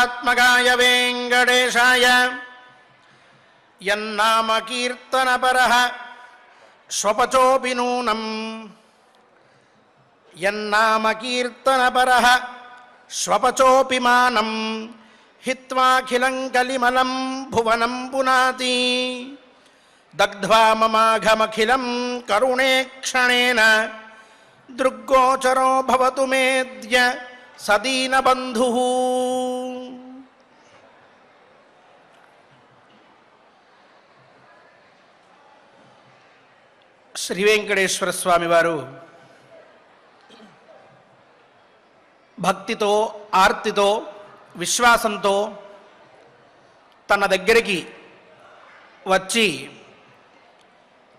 वेङ्कटात्मकाय वेङ्कटेशाय यन्नाम कीर्तनपरः स्वपचोऽपि नूनम् यन्नाम कीर्तनपरः स्वपचोऽपि मानम् हित्वाखिलं कलिमलं भुवनं पुनाति दग्ध्वा ममाघमखिलं करुणे क्षणेन दृग्गोचरो भवतु मेद्य सदीनबन्धुः। శ్రీ వెంకటేశ్వర స్వామి వారు భక్తితో ఆర్తితో విశ్వాసంతో తన దగ్గరికి వచ్చి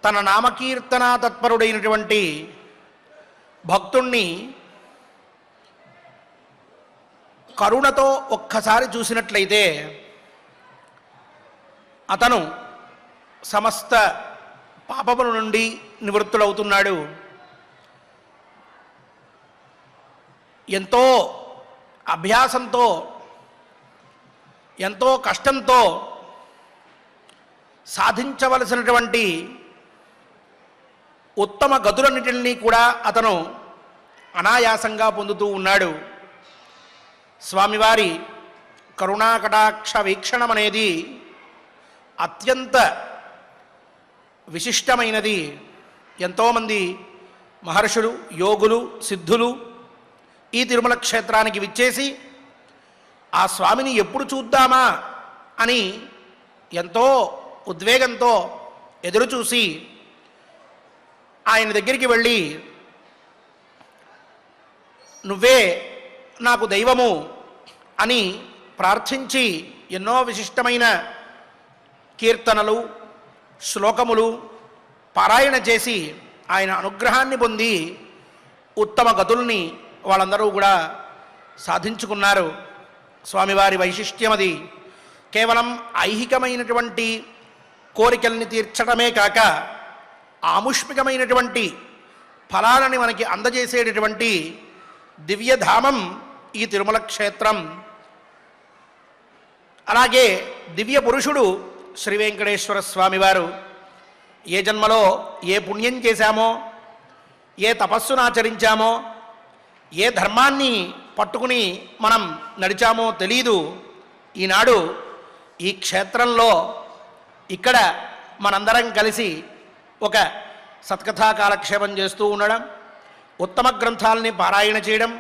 తన నామకీర్తన తత్పరుడైనటువంటి భక్తుణ్ణి కరుణతో ఒక్కసారి చూసినట్లయితే అతను సమస్త పాపముల నుండి నివృత్తుడవుతున్నాడు. ఎంతో అభ్యాసంతో ఎంతో కష్టంతో సాధించవలసినటువంటి ఉత్తమ గతులన్నిటిని కూడా అతను అనాయాసంగా పొందుతూ ఉన్నాడు. స్వామివారి కరుణాకటాక్ష వీక్షణం అనేది అత్యంత విశిష్టమైనది. ఎంతోమంది మహర్షులు, యోగులు, సిద్ధులు ఈ తిరుమల క్షేత్రానికి విచ్చేసి ఆ స్వామిని ఎప్పుడు చూద్దామా అని ఎంతో ఉద్వేగంతో ఎదురుచూసి ఆయన దగ్గరికి వెళ్ళి నువ్వే నాకు దైవము అని ప్రార్థించి ఎన్నో విశిష్టమైన కీర్తనలు, శ్లోకములు పారాయణ చేసి ఆయన అనుగ్రహాన్ని పొంది ఉత్తమ గతుల్ని వాళ్ళందరూ కూడా సాధించుకున్నారు. స్వామివారి వైశిష్ట్యం అది. కేవలం ఐహికమైనటువంటి కోరికల్ని తీర్చడమే కాక ఆముష్మికమైనటువంటి ఫలాలని మనకి అందజేసేటటువంటి దివ్యధామం ఈ తిరుమల క్షేత్రం. అలాగే దివ్య పురుషుడు శ్రీ వెంకటేశ్వర స్వామివారు. ఏ జన్మలో ఏ పుణ్యం చేశామో, ఏ తపస్సును ఆచరించామో, ఏ ధర్మాన్ని పట్టుకుని మనం నడిచామో తెలీదు. ఈనాడు ఈ క్షేత్రంలో ఇక్కడ మనందరం కలిసి ఒక సత్కథా కాలక్షేపం చేస్తూ ఉండడం, ఉత్తమ గ్రంథాలని పారాయణ చేయడం,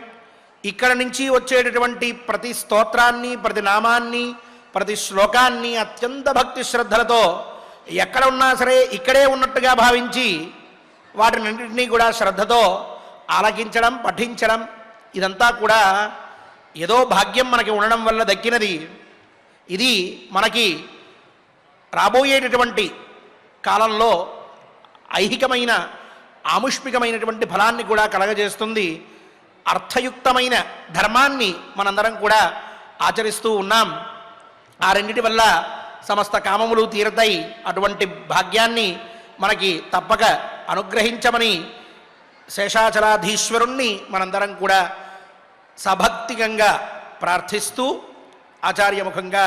ఇక్కడ నుంచి వచ్చేటటువంటి ప్రతి స్తోత్రాన్ని, ప్రతి నామాన్ని, ప్రతి శ్లోకాన్ని అత్యంత భక్తి శ్రద్ధలతో ఎక్కడ ఉన్నా సరే ఇక్కడే ఉన్నట్టుగా భావించి వాటినన్నింటినీ కూడా శ్రద్ధతో ఆలకించడం, పఠించడం, ఇదంతా కూడా ఏదో భాగ్యం మనకి ఉండడం వల్ల దక్కినది. ఇది మనకి రాబోయేటటువంటి కాలంలో ఐహికమైన ఆముష్మికమైనటువంటి ఫలాన్ని కూడా కలగజేస్తుంది. అర్థయుక్తమైన ధర్మాన్ని మనందరం కూడా ఆచరిస్తూ ఉన్నాం. ఆ రెండిటి వల్ల సమస్త కామములు తీరతాయి. అటువంటి భాగ్యాన్ని మనకి తప్పక అనుగ్రహించమని శేషాచలాధీశ్వరుణ్ణి మనందరం కూడా సభక్తికంగా ప్రార్థిస్తూ ఆచార్యముఖంగా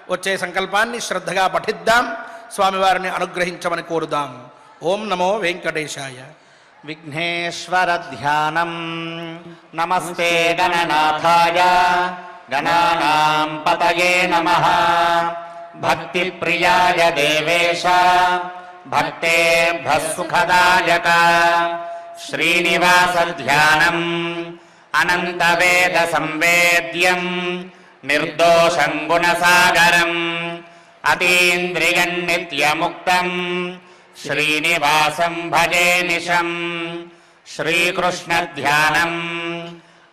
వచ్చే సంకల్పాన్ని శ్రద్ధగా పఠిద్దాం. స్వామివారిని అనుగ్రహించమని కోరుదాం. ఓం నమో వెంకటేశాయ. విఘ్నేశ్వర ధ్యానం. నమస్తే గణనాథాయ గణానాం పతయే నమః. భక్తి ప్రియాయ దేవేశ భక్తేభ్యః సుఖదాయక. శ్రీనివాస ధ్యానం అనంత వేద సంవేద్యం నిర్దోషం గుణసాగరం అతీంద్రియం నిత్యముక్తం శ్రీనివాసం భజే నిశం. శ్రీకృష్ణ ధ్యానం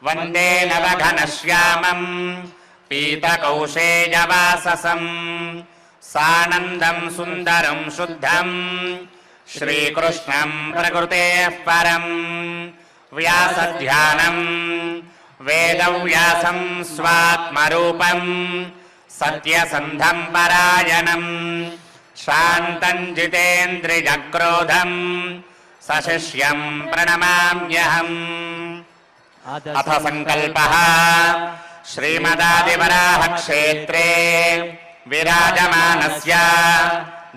వందే నవఘనశ్యామం పీతకౌశేయవాససం సానందం సుందరం శుద్ధం శ్రీకృష్ణం ప్రకృతేః పరం. వ్యాసధ్యానం వేదవ్యాసం స్వాత్మరూపం సత్యసంధం పరాయణం శాంతం జితేంద్రియక్రోధం సశిష్యం ప్రణమామ్యహం. అథ సంకల్పః श्रीमदादिवराहक्षेत्रे विराजमानस्य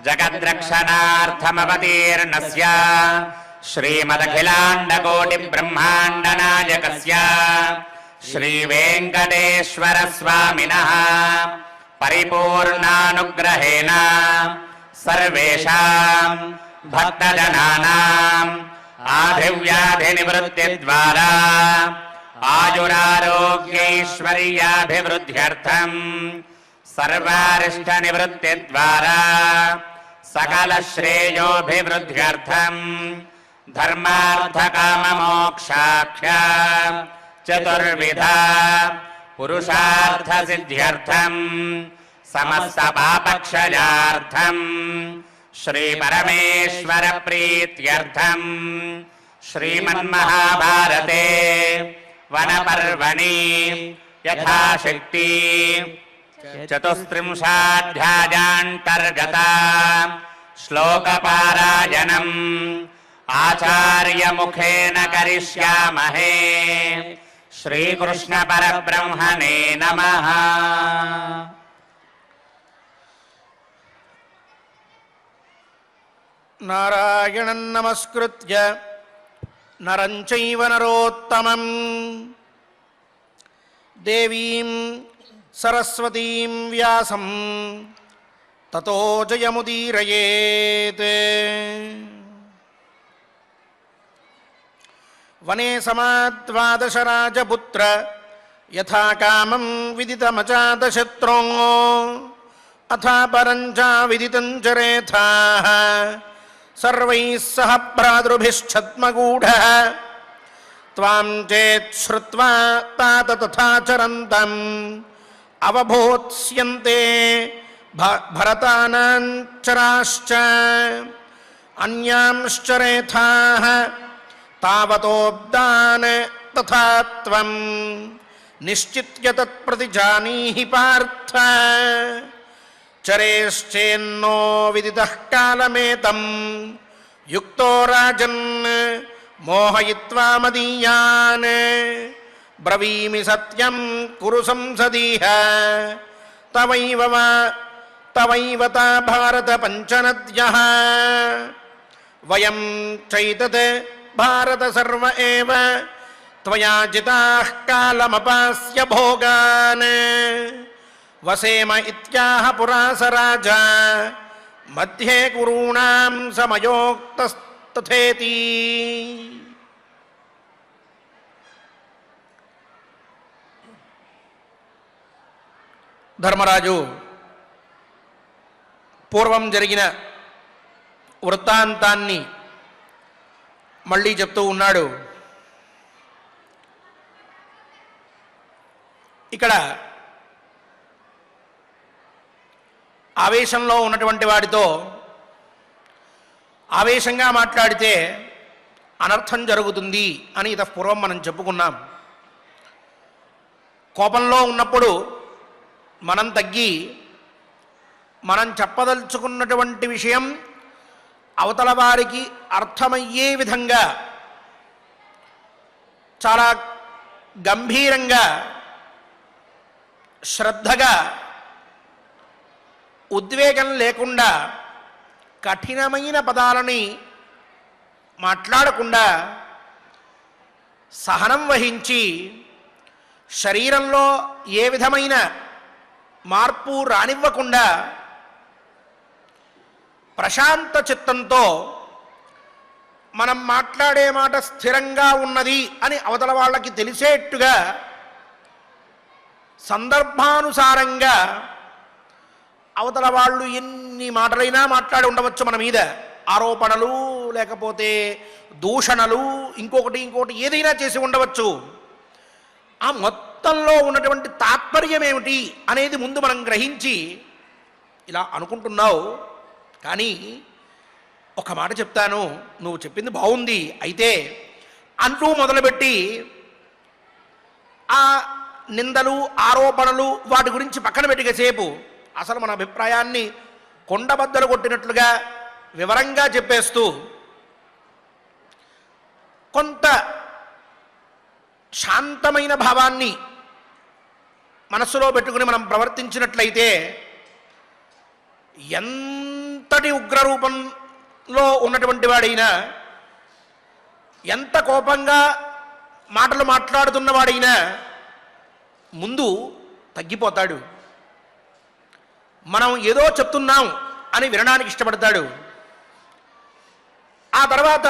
जगद्रक्षणार्थमवतीर्णस्य श्रीमदखिलाण्डकोटिब्रह्माण्डनायकस्य श्रीवेङ्कटेश्वरस्वामिनः परिपूर्णानुग्रहेण सर्वेषां भक्तजनानाम् आधिव्याधिनिवृत्तिद्वारा आयुरारोग्यैश्वर्याभिवृद्ध्यर्थं सर्वारिष्टनिवृत्तिद्वारा सकलश्रेयोभिवृद्ध्यर्थं धर्मार्थकाममोक्षाख्य चतुर्विधा पुरुषार्थसिद्ध्यर्थं समस्तपापक्षयार्थं श्रीपरमेश्वरप्रीत्यर्थं श्रीमन्महाभारते वनपर्वणि यथाशक्ति चतुस्त्रिंशाध्यायान्तर्गता श्लोकपारायणम् आचार्यमुखेन करिष्यामहे। श्रीकृष्णपरब्रह्मणे नमः। नारायणं नमस्कृत्य नरं चैव नरोत्तमं देवीं सरस्वतीं व्यासं ततो जयमुदीरयेत्। वने समाद्वादशराजपुत्र यथा कामं विदितमजातशत्रो अथा परञ्चा विदितं चरेथाः सर्वैः सह भ्रातृभिश्छद्मगूढः त्वां चेत् श्रुत्वा तात तथाचरन्तम् अवबोध्स्यन्ते भरतानाञ्चराश्च अन्यांश्चरेथाः तावतोऽब्दान् तथा त्वं निश्चित्य तत्प्रतिजानीहि पार्थ। चरेश्चेन्नो विदितः कालमेतं युक्तो राजन् मोहयित्वा मदीयान् ब्रवीमि सत्यं कुरु संसदीह तवैव ता भारत पञ्चनद्यः वयं चैतत् भारत सर्व एव त्वया जिताः कालमपास्य भोगान् वसेम इत्याह पुरा स राजा मध्ये कुरूणां समयोक्तस्तथेति। ధర్మరాజు పూర్వం జరిగిన వృత్తాంతాన్ని మళ్ళీ చెప్తూ ఉన్నాడు. ఇక్కడ ఆవేశంలో ఉన్నటువంటి వాడితో ఆవేశంగా మాట్లాడితే అనర్థం జరుగుతుంది అని పూర్వం మనం చెప్పుకున్నాం. కోపంలో ఉన్నప్పుడు మనం తగ్గి మనం చెప్పదలుచుకున్నటువంటి విషయం అవతల వారికి అర్థమయ్యే విధంగా చాలా గంభీరంగా శ్రద్ధగా ఉద్వేగం లేకుండా కఠినమైన పదాలని మాట్లాడకుండా సహనం వహించి శరీరంలో ఏ విధమైన మార్పు రానివ్వకుండా ప్రశాంత చిత్తంతో మనం మాట్లాడే మాట స్థిరంగా ఉన్నది అని అవతల వాళ్ళకి తెలిసేట్టుగా సందర్భానుసారంగా అవతల వాళ్ళు ఎన్ని మాటలైనా మాట్లాడి ఉండవచ్చు మన మీద, ఆరోపణలు లేకపోతే దూషణలు ఇంకొకటి ఏదైనా చేసి ఉండవచ్చు. ఆ మొత్తంలో ఉన్నటువంటి తాత్పర్యం ఏమిటి అనేది ముందు మనం గ్రహించి ఇలా అనుకుంటున్నావు, కానీ ఒక మాట చెప్తాను, నువ్వు చెప్పింది బాగుంది అయితే అంటూ మొదలుపెట్టి ఆ నిందలు ఆరోపణలు వాటి గురించి పక్కన పెట్టికసేపు అసలు మన అభిప్రాయాన్ని కొండబద్దలు కొట్టినట్లుగా వివరంగా చెప్పేస్తూ కొంత శాంతమైన భావాన్ని మనస్సులో పెట్టుకుని మనం ప్రవర్తించినట్లయితే ఎంతటి ఉగ్రరూపంలో ఉన్నటువంటి వాడైనా, ఎంత కోపంగా మాటలు మాట్లాడుతున్నవాడైనా ముందు తగ్గిపోతాడు. మనం ఏదో చెప్తున్నాం అని వినడానికి ఇష్టపడతాడు. ఆ తర్వాత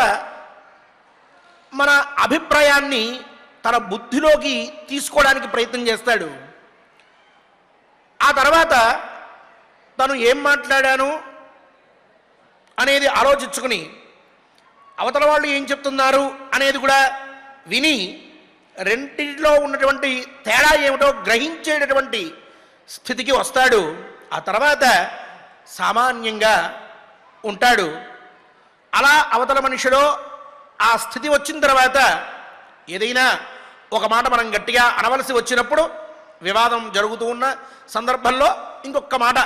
మన అభిప్రాయాన్ని తన బుద్ధిలోకి తీసుకోవడానికి ప్రయత్నం చేస్తాడు. ఆ తర్వాత తను ఏం మాట్లాడాను అనేది ఆలోచించుకుని అవతల వాళ్ళు ఏం చెప్తున్నారు అనేది కూడా విని రెండింటిలో ఉన్నటువంటి తేడా ఏమిటో గ్రహించేటటువంటి స్థితికి వస్తాడు. ఆ తర్వాత సామాన్యంగా ఉంటాడు. అలా అవతల మనిషిలో ఆ స్థితి వచ్చిన తర్వాత ఏదైనా ఒక మాట మనం గట్టిగా అనవలసి వచ్చినప్పుడు, వివాదం జరుగుతూ ఉన్న సందర్భంలో ఇంకొక మాట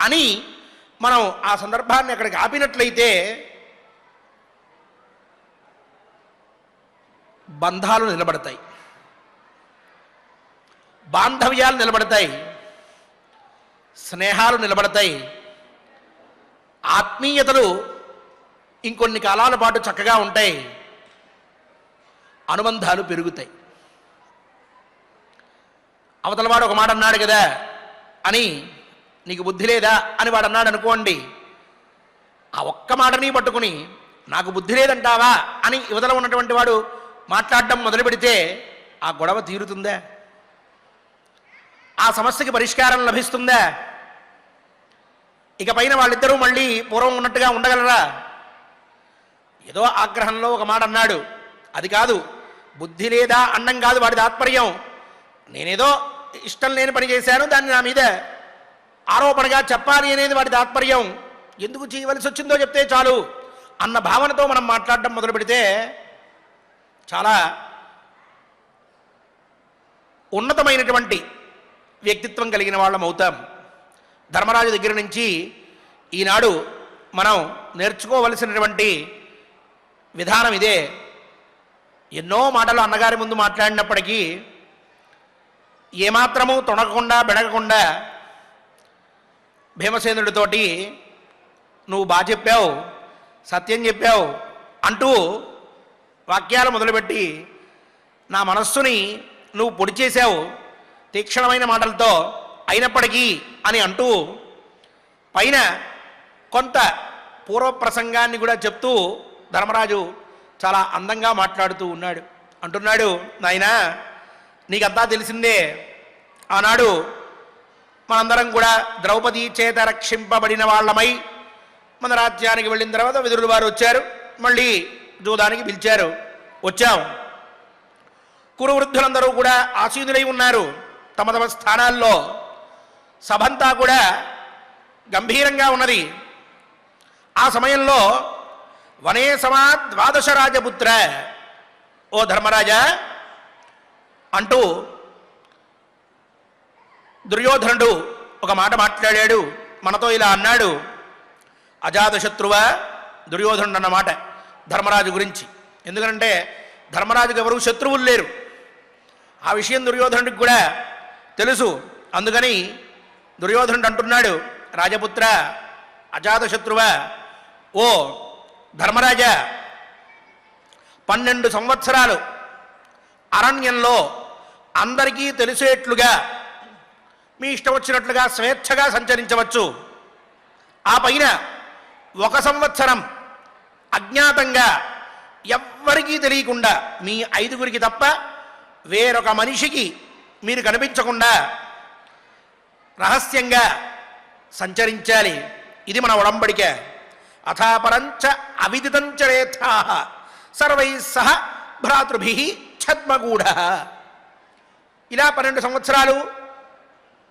అని మనం ఆ సందర్భాన్ని అక్కడికి ఆపినట్లయితే బంధాలు నిలబడతాయి, బాంధవ్యాలు నిలబడతాయి, స్నేహాలు నిలబడతాయి, ఆత్మీయతలు ఇంకొన్ని కాలాల పాటు చక్కగా ఉంటాయి, అనుబంధాలు పెరుగుతాయి. అవతలవాడు ఒక మాట అన్నాడు కదా అని నీకు బుద్ధి లేదా అని వాడు అన్నాడు అనుకోండి, ఆ ఒక్క మాటని పట్టుకుని నాకు బుద్ధి లేదంటావా అని యువతల ఉన్నటువంటి వాడు మాట్లాడడం మొదలు పెడితే ఆ గొడవ తీరుతుందా? ఆ సమస్యకి పరిష్కారం లభిస్తుందా? ఇక పైన వాళ్ళిద్దరూ మళ్ళీ పూర్వం ఉన్నట్టుగా ఉండగలరా? ఏదో ఆగ్రహంలో ఒక మాట అన్నాడు, అది కాదు, బుద్ధి లేదా అన్నం కాదు వాడి తాత్పర్యం. నేనేదో ఇష్టం లేని పని చేశాను, దాన్ని నా మీద ఆరోపణగా చెప్పాలి అనేది వాడి తాత్పర్యం. ఎందుకు చేయవలసి వచ్చిందో చెప్తే చాలు అన్న భావనతో మనం మాట్లాడడం మొదలు పెడితే చాలా ఉన్నతమైనటువంటి వ్యక్తిత్వం కలిగిన వాళ్ళం అవుతాం. ధర్మరాజు దగ్గర నుంచి ఈనాడు మనం నేర్చుకోవలసినటువంటి విధానం ఇదే. ఎన్నో మాటలు అన్నగారి ముందు మాట్లాడినప్పటికీ ఏమాత్రము తొణగకుండా బెడగకుండా భీమసేనుడితోటి నువ్వు బాగా చెప్పావు, సత్యం చెప్పావు అంటూ వాక్యాలు మొదలుపెట్టి నా మనస్సుని నువ్వు పొడి చేశావు తీక్షణమైన మాటలతో, అయినప్పటికీ అని అంటూ పైన కొంత పూర్వప్రసంగాన్ని కూడా చెప్తూ ధర్మరాజు చాలా అందంగా మాట్లాడుతూ ఉన్నాడు. అంటున్నాడు, నాయనా నీకంతా తెలిసిందే, ఆనాడు మనందరం కూడా ద్రౌపది చేత రక్షింపబడిన వాళ్ళమై మన రాజ్యానికి వెళ్ళిన తర్వాత విదురుల వారు వచ్చారు, మళ్ళీ జూదానికి పిలిచారు, వచ్చాం. కురువృద్ధులందరూ కూడా ఆసీనులై ఉన్నారు తమ తమ స్థానాల్లో. సభంతా కూడా గంభీరంగా ఉన్నది. ఆ సమయంలో వనే సమా ద్వాదశ రాజపుత్ర, ఓ ధర్మరాజా అంటూ దుర్యోధనుడు ఒక మాట మాట్లాడాడు. మనతో ఇలా అన్నాడు, అజాతశత్రువ దుర్యోధనుడు అన్నమాట ధర్మరాజు గురించి. ఎందుకంటే ధర్మరాజుకు ఎవరు శత్రువులు లేరు, ఆ విషయం దుర్యోధనుడికి కూడా తెలుసు. అందుకని దుర్యోధనుడు అంటున్నాడు, రాజపుత్ర అజాతశత్రువ, ఓ ధర్మరాజా, 12 సంవత్సరాలు అరణ్యంలో అందరికీ తెలిసేట్లుగా మీ ఇష్టం వచ్చినట్లుగా స్వేచ్ఛగా సంచరించవచ్చు. ఆ పైన 1 సంవత్సరం అజ్ఞాతంగా ఎవ్వరికీ తెలియకుండా మీ 5గురికి తప్ప వేరొక మనిషికి మీరు కనిపించకుండా రహస్యంగా సంచరించాలి. ఇది మన ఒడంబడిక. అథాపరంచ అవిదితంచరేథా సర్వై సహ భ్రాతృభి ఛద్మగూఢ. ఇలా 12 సంవత్సరాలు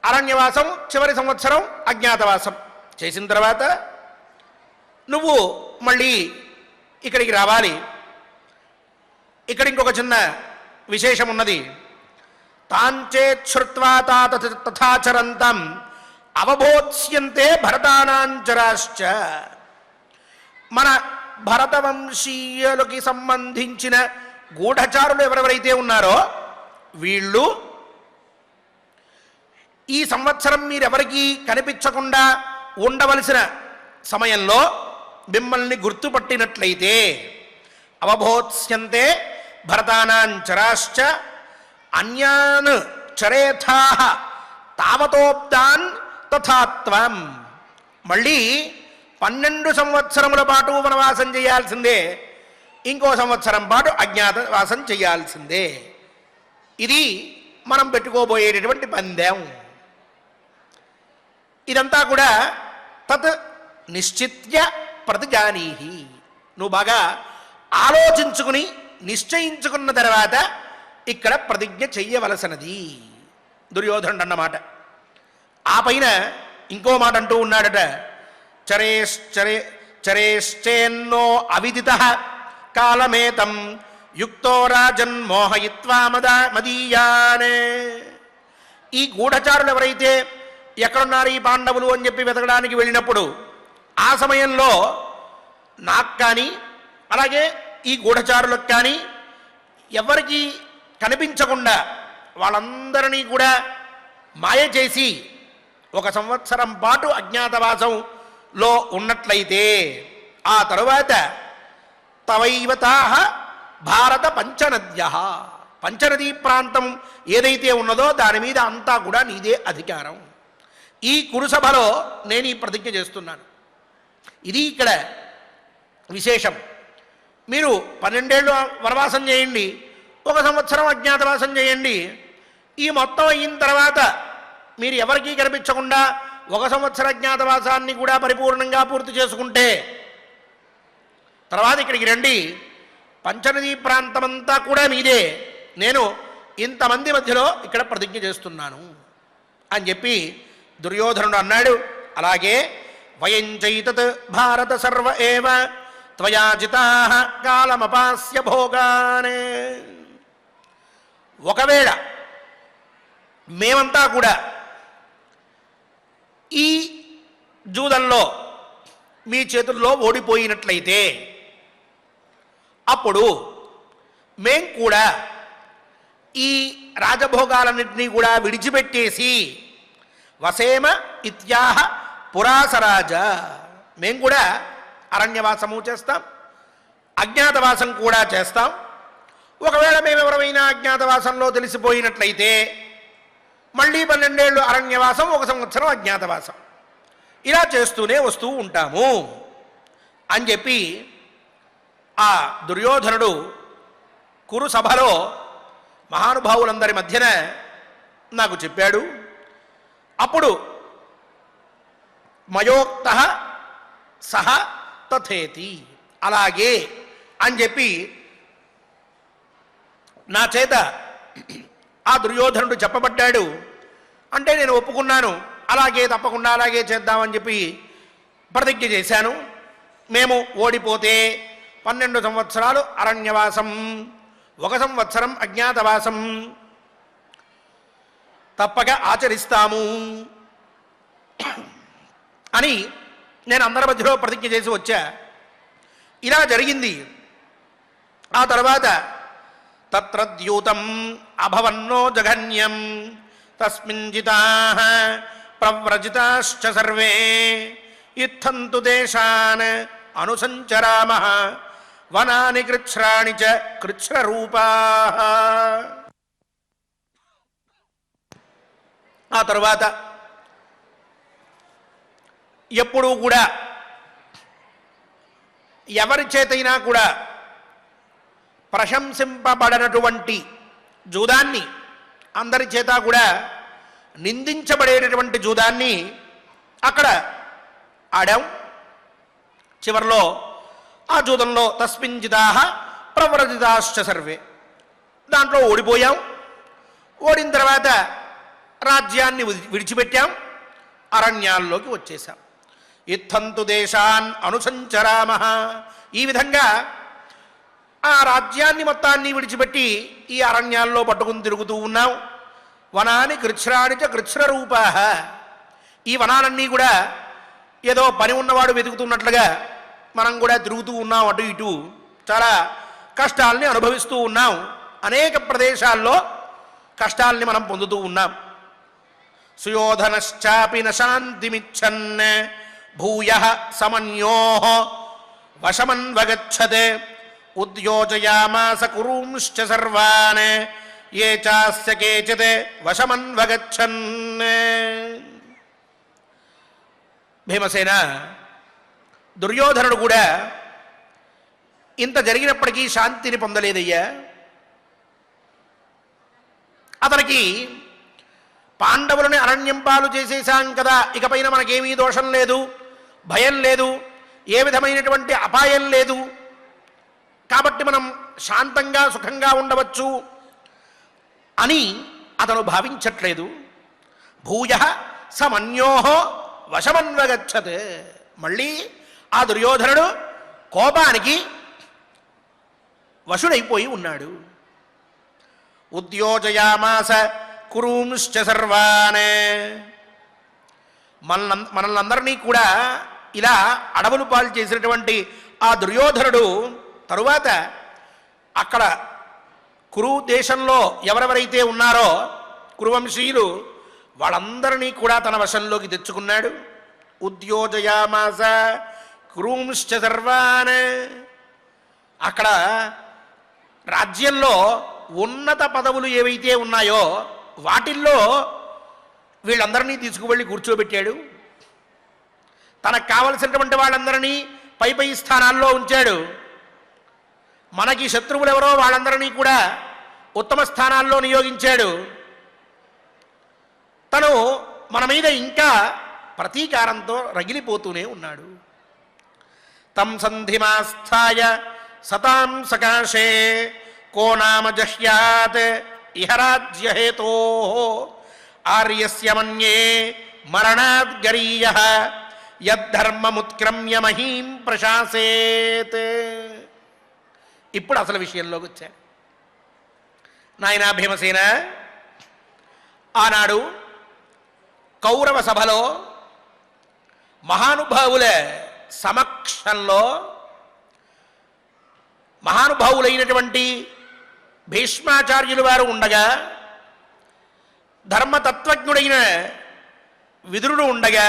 అరణ్యవాసం, చివరి సంవత్సరం అజ్ఞాతవాసం చేసిన తర్వాత నువ్వు మళ్ళీ ఇక్కడికి రావాలి. ఇక్కడ ఇంకొక చిన్న విశేషం ఉన్నది. తాంచేత్ శ్రుత్వా తథాచరంతం అవబోధ్యంతే భరతానాంచరాశ్చ. మన భరతవంశీయులకి సంబంధించిన గూఢచారులు ఎవరెవరైతే ఉన్నారో వీళ్ళు ఈ సంవత్సరం మీరెవరికీ కనిపించకుండా ఉండవలసిన సమయంలో మిమ్మల్ని గుర్తుపట్టినట్లయితే అవబోత్స్యంతే భరతానాంచరాశ్చ అన్యాన్ చరేథాః తావతోబ్దాన్ తథాత్వం. మళ్ళీ 12 సంవత్సరముల పాటు వనవాసం చేయాల్సిందే, ఇంకో సంవత్సరం పాటు అజ్ఞాతవాసం చేయాల్సిందే. ఇది మనం పెట్టుకోబోయేటటువంటి పందెం. ఇదంతా కూడా తత్ నిశ్చిత్య ప్రతిజానీహి, నువ్వు బాగా ఆలోచించుకుని నిశ్చయించుకున్న తర్వాత ఇక్కడ ప్రతిజ్ఞ చెయ్యవలసినది దుర్యోధనుడు అన్నమాట. ఆ పైన ఇంకో మాట అంటూ ఉన్నాడట, చరేశ్చేన్నో అవిదితః కాలమేతం యుక్తో రాజన్ మోహయిత్వా మదీయానే. ఈ గూఢచారులు ఎవరైతే ఎక్కడున్నారు ఈ పాండవులు అని చెప్పి వెతకడానికి వెళ్ళినప్పుడు ఆ సమయంలో నాకు కానీ అలాగే ఈ గూఢచారులకు కానీ ఎవరికి కనిపించకుండా వాళ్ళందరినీ కూడా మాయ చేసి 1 సంవత్సరం పాటు అజ్ఞాతవాసంలో ఉన్నట్లయితే ఆ తరువాత తవైవతాః భారత పంచనద్యః, పంచనదీ ప్రాంతం ఏదైతే ఉన్నదో దాని మీద అంతా కూడా నీదే అధికారం. ఈ కురుసభలో నేను ఈ ప్రతిజ్ఞ చేస్తున్నాను. ఇది ఇక్కడ విశేషం. మీరు 12 ఏళ్ళు వనవాసం చేయండి, 1 సంవత్సరం అజ్ఞాతవాసం చేయండి. ఈ మొత్తం అయిన తర్వాత మీరు ఎవరికీ కనిపించకుండా 1 సంవత్సర అజ్ఞాతవాసాన్ని కూడా పరిపూర్ణంగా పూర్తి చేసుకుంటే తర్వాత ఇక్కడికి రండి, పంచనదీ ప్రాంతమంతా కూడా మీదే, నేను ఇంతమంది మధ్యలో ఇక్కడ ప్రతిజ్ఞ చేస్తున్నాను అని చెప్పి దుర్యోధనుడు అన్నాడు. అలాగే వయం చైతత్ భారత సర్వ ఏవ త్వయా జితాః కాలమపాస్య భోగానే. ఒకవేళ మేమంతా కూడా ఈ జూదంలో మీ చేతుల్లో ఓడిపోయినట్లయితే అప్పుడు మేం కూడా ఈ రాజభోగాలన్నింటినీ కూడా విడిచిపెట్టేసి వసేమ ఇత్యాహ పురాసరాజ, మేం కూడా అరణ్యవాసము చేస్తాం, అజ్ఞాతవాసం కూడా చేస్తాం. ఒకవేళ మేమెవరమైనా అజ్ఞాతవాసంలో తెలిసిపోయినట్లయితే మళ్ళీ 12 ఏళ్ళు అరణ్యవాసం, 1 సంవత్సరం అజ్ఞాతవాసం, ఇలా చేస్తూనే వస్తూ ఉంటాము అని చెప్పి ఆ దుర్యోధనుడు కురు సభలో మహానుభావులందరి మధ్యన నాకు చెప్పాడు. అప్పుడు మయోక్తః సహ తథేతి, అలాగే అని చెప్పి నా చేత ఆ దుర్యోధనుడు చెప్పబడ్డాడు. అంటే నేను ఒప్పుకున్నాను, అలాగే తప్పకుండా అలాగే చేద్దామని చెప్పి ప్రతిజ్ఞ చేశాను. మేము ఓడిపోతే 12 సంవత్సరాలు అరణ్యవాసం, 1 సంవత్సరం అజ్ఞాతవాసం తప్పక ఆచరిస్తాము అని నేను అందరి మధ్యలో ప్రతిజ్ఞ చేసి వచ్చా. ఇలా జరిగింది. ఆ తర్వాత తత్ర ద్యూతం అభవన్నో జఘన్యం తస్మిన్ జితాః ప్రవ్రజితాశ్చ సర్వే ఇత్థంతు దేశాన్ అనుసంచరామః వనాని కృచ్ఛ్రాణి చ కృచ్ఛ్రరూపాః. ఆ తరువాత ఎప్పుడూ కూడా ఎవరి చేతైనా కూడా ప్రశంసింపబడనటువంటి జూదాన్ని, అందరి చేత కూడా నిందించబడేటటువంటి జూదాన్ని అక్కడ ఆడాం. చివరిలో ఆ జూదంలో తస్మిన్ జితాః ప్రవ్రజితాశ్చ సర్వే, దాంట్లో ఓడిపోయాం. ఓడిన తర్వాత రాజ్యాన్ని విడిచిపెట్టాం, అరణ్యాల్లోకి వచ్చేసాం. ఇత్థంతు దేశాన్ అనుసంచరామః, ఈ విధంగా ఆ రాజ్యాన్ని మొత్తాన్ని విడిచిపెట్టి ఈ అరణ్యాల్లో పట్టుకుని తిరుగుతూ ఉన్నాం. వనాని కృచ్ఛ్రాణి చ కృచ్ఛ్రరూపాః, ఈ వనాలన్నీ కూడా ఏదో పని ఉన్నవాడు వెతుకుతున్నట్లుగా మనం కూడా తిరుగుతూ ఉన్నాం, అటు ఇటు చాలా కష్టాల్ని అనుభవిస్తూ ఉన్నాం. అనేక ప్రదేశాల్లో కష్టాల్ని మనం పొందుతూ ఉన్నాం. సుయోధనశ్చాపి న శాంతిమిచ్చన్ భూయః సమన్యోః వశమన్వగచ్చత్ ఉద్యోజయామాస కురూంశ్చ సర్వాన్ ఏ చాస్య కేచిత్ వశమన్వగచ్చన్. భీమసేన, దుర్యోధనుడు కూడా ఇంత జరిగినప్పటికీ శాంతిని పొందలేదయ్యా. అతనికి పాండవులని అరణ్యం పాలు చేసేశాం కదా, ఇకపైన మనకేమీ దోషం లేదు, భయం లేదు, ఏ విధమైనటువంటి అపాయం లేదు, కాబట్టి మనం శాంతంగా సుఖంగా ఉండవచ్చు అని అతను భావించట్లేదు. భూయః సమన్యోః వశమన్వగచ్చత్. మళ్ళీ ఆ దుర్యోధనుడు కోపానికి వశుడైపోయి ఉన్నాడు. ఉద్యోజయామాస కురూంశ్చ సర్వాన్. మనల్నందరినీ కూడా ఇలా అడవులు పాలు చేసినటువంటి ఆ దుర్యోధనుడు తరువాత అక్కడ కురు దేశంలో ఎవరెవరైతే ఉన్నారో కురువంశీయులు వాళ్ళందరినీ కూడా తన వశంలోకి తెచ్చుకున్నాడు. ఉద్యోజయామాస కురూంశ్చ సర్వాన్. అక్కడ రాజ్యంలో ఉన్నత పదవులు ఏవైతే ఉన్నాయో వాటిల్లో వీళ్ళందరినీ తీసుకువెళ్ళి కూర్చోబెట్టాడు. తనకు కావలసినటువంటి వాళ్ళందరినీ పై పై స్థానాల్లో ఉంచాడు. మనకి శత్రువులు ఎవరో వాళ్ళందరినీ కూడా ఉత్తమ స్థానాల్లో నియోగించాడు. తను మన మీద ఇంకా ప్రతీకారంతో రగిలిపోతూనే ఉన్నాడు. తం సంధిమాస్థాయ సతాం సకాశే కో నామ జహ్యాత్ ఇహ రాజ్యహేతోః ఆర్యస్య మన్యే మరణాద్ గరీయః యద్ధర్మముత్క్రమ్య మహీం ప్రశాసేత్. ఇప్పుడు అసలు విషయంలోకి వచ్చాడు. నాయనా భీమసేన, ఆనాడు కౌరవ సభలో మహానుభావుల సమక్షంలో మహానుభావులైనటువంటి భీష్మాచార్యులు వారు ఉండగా, ధర్మతత్వజ్ఞుడైన విదురుడు ఉండగా,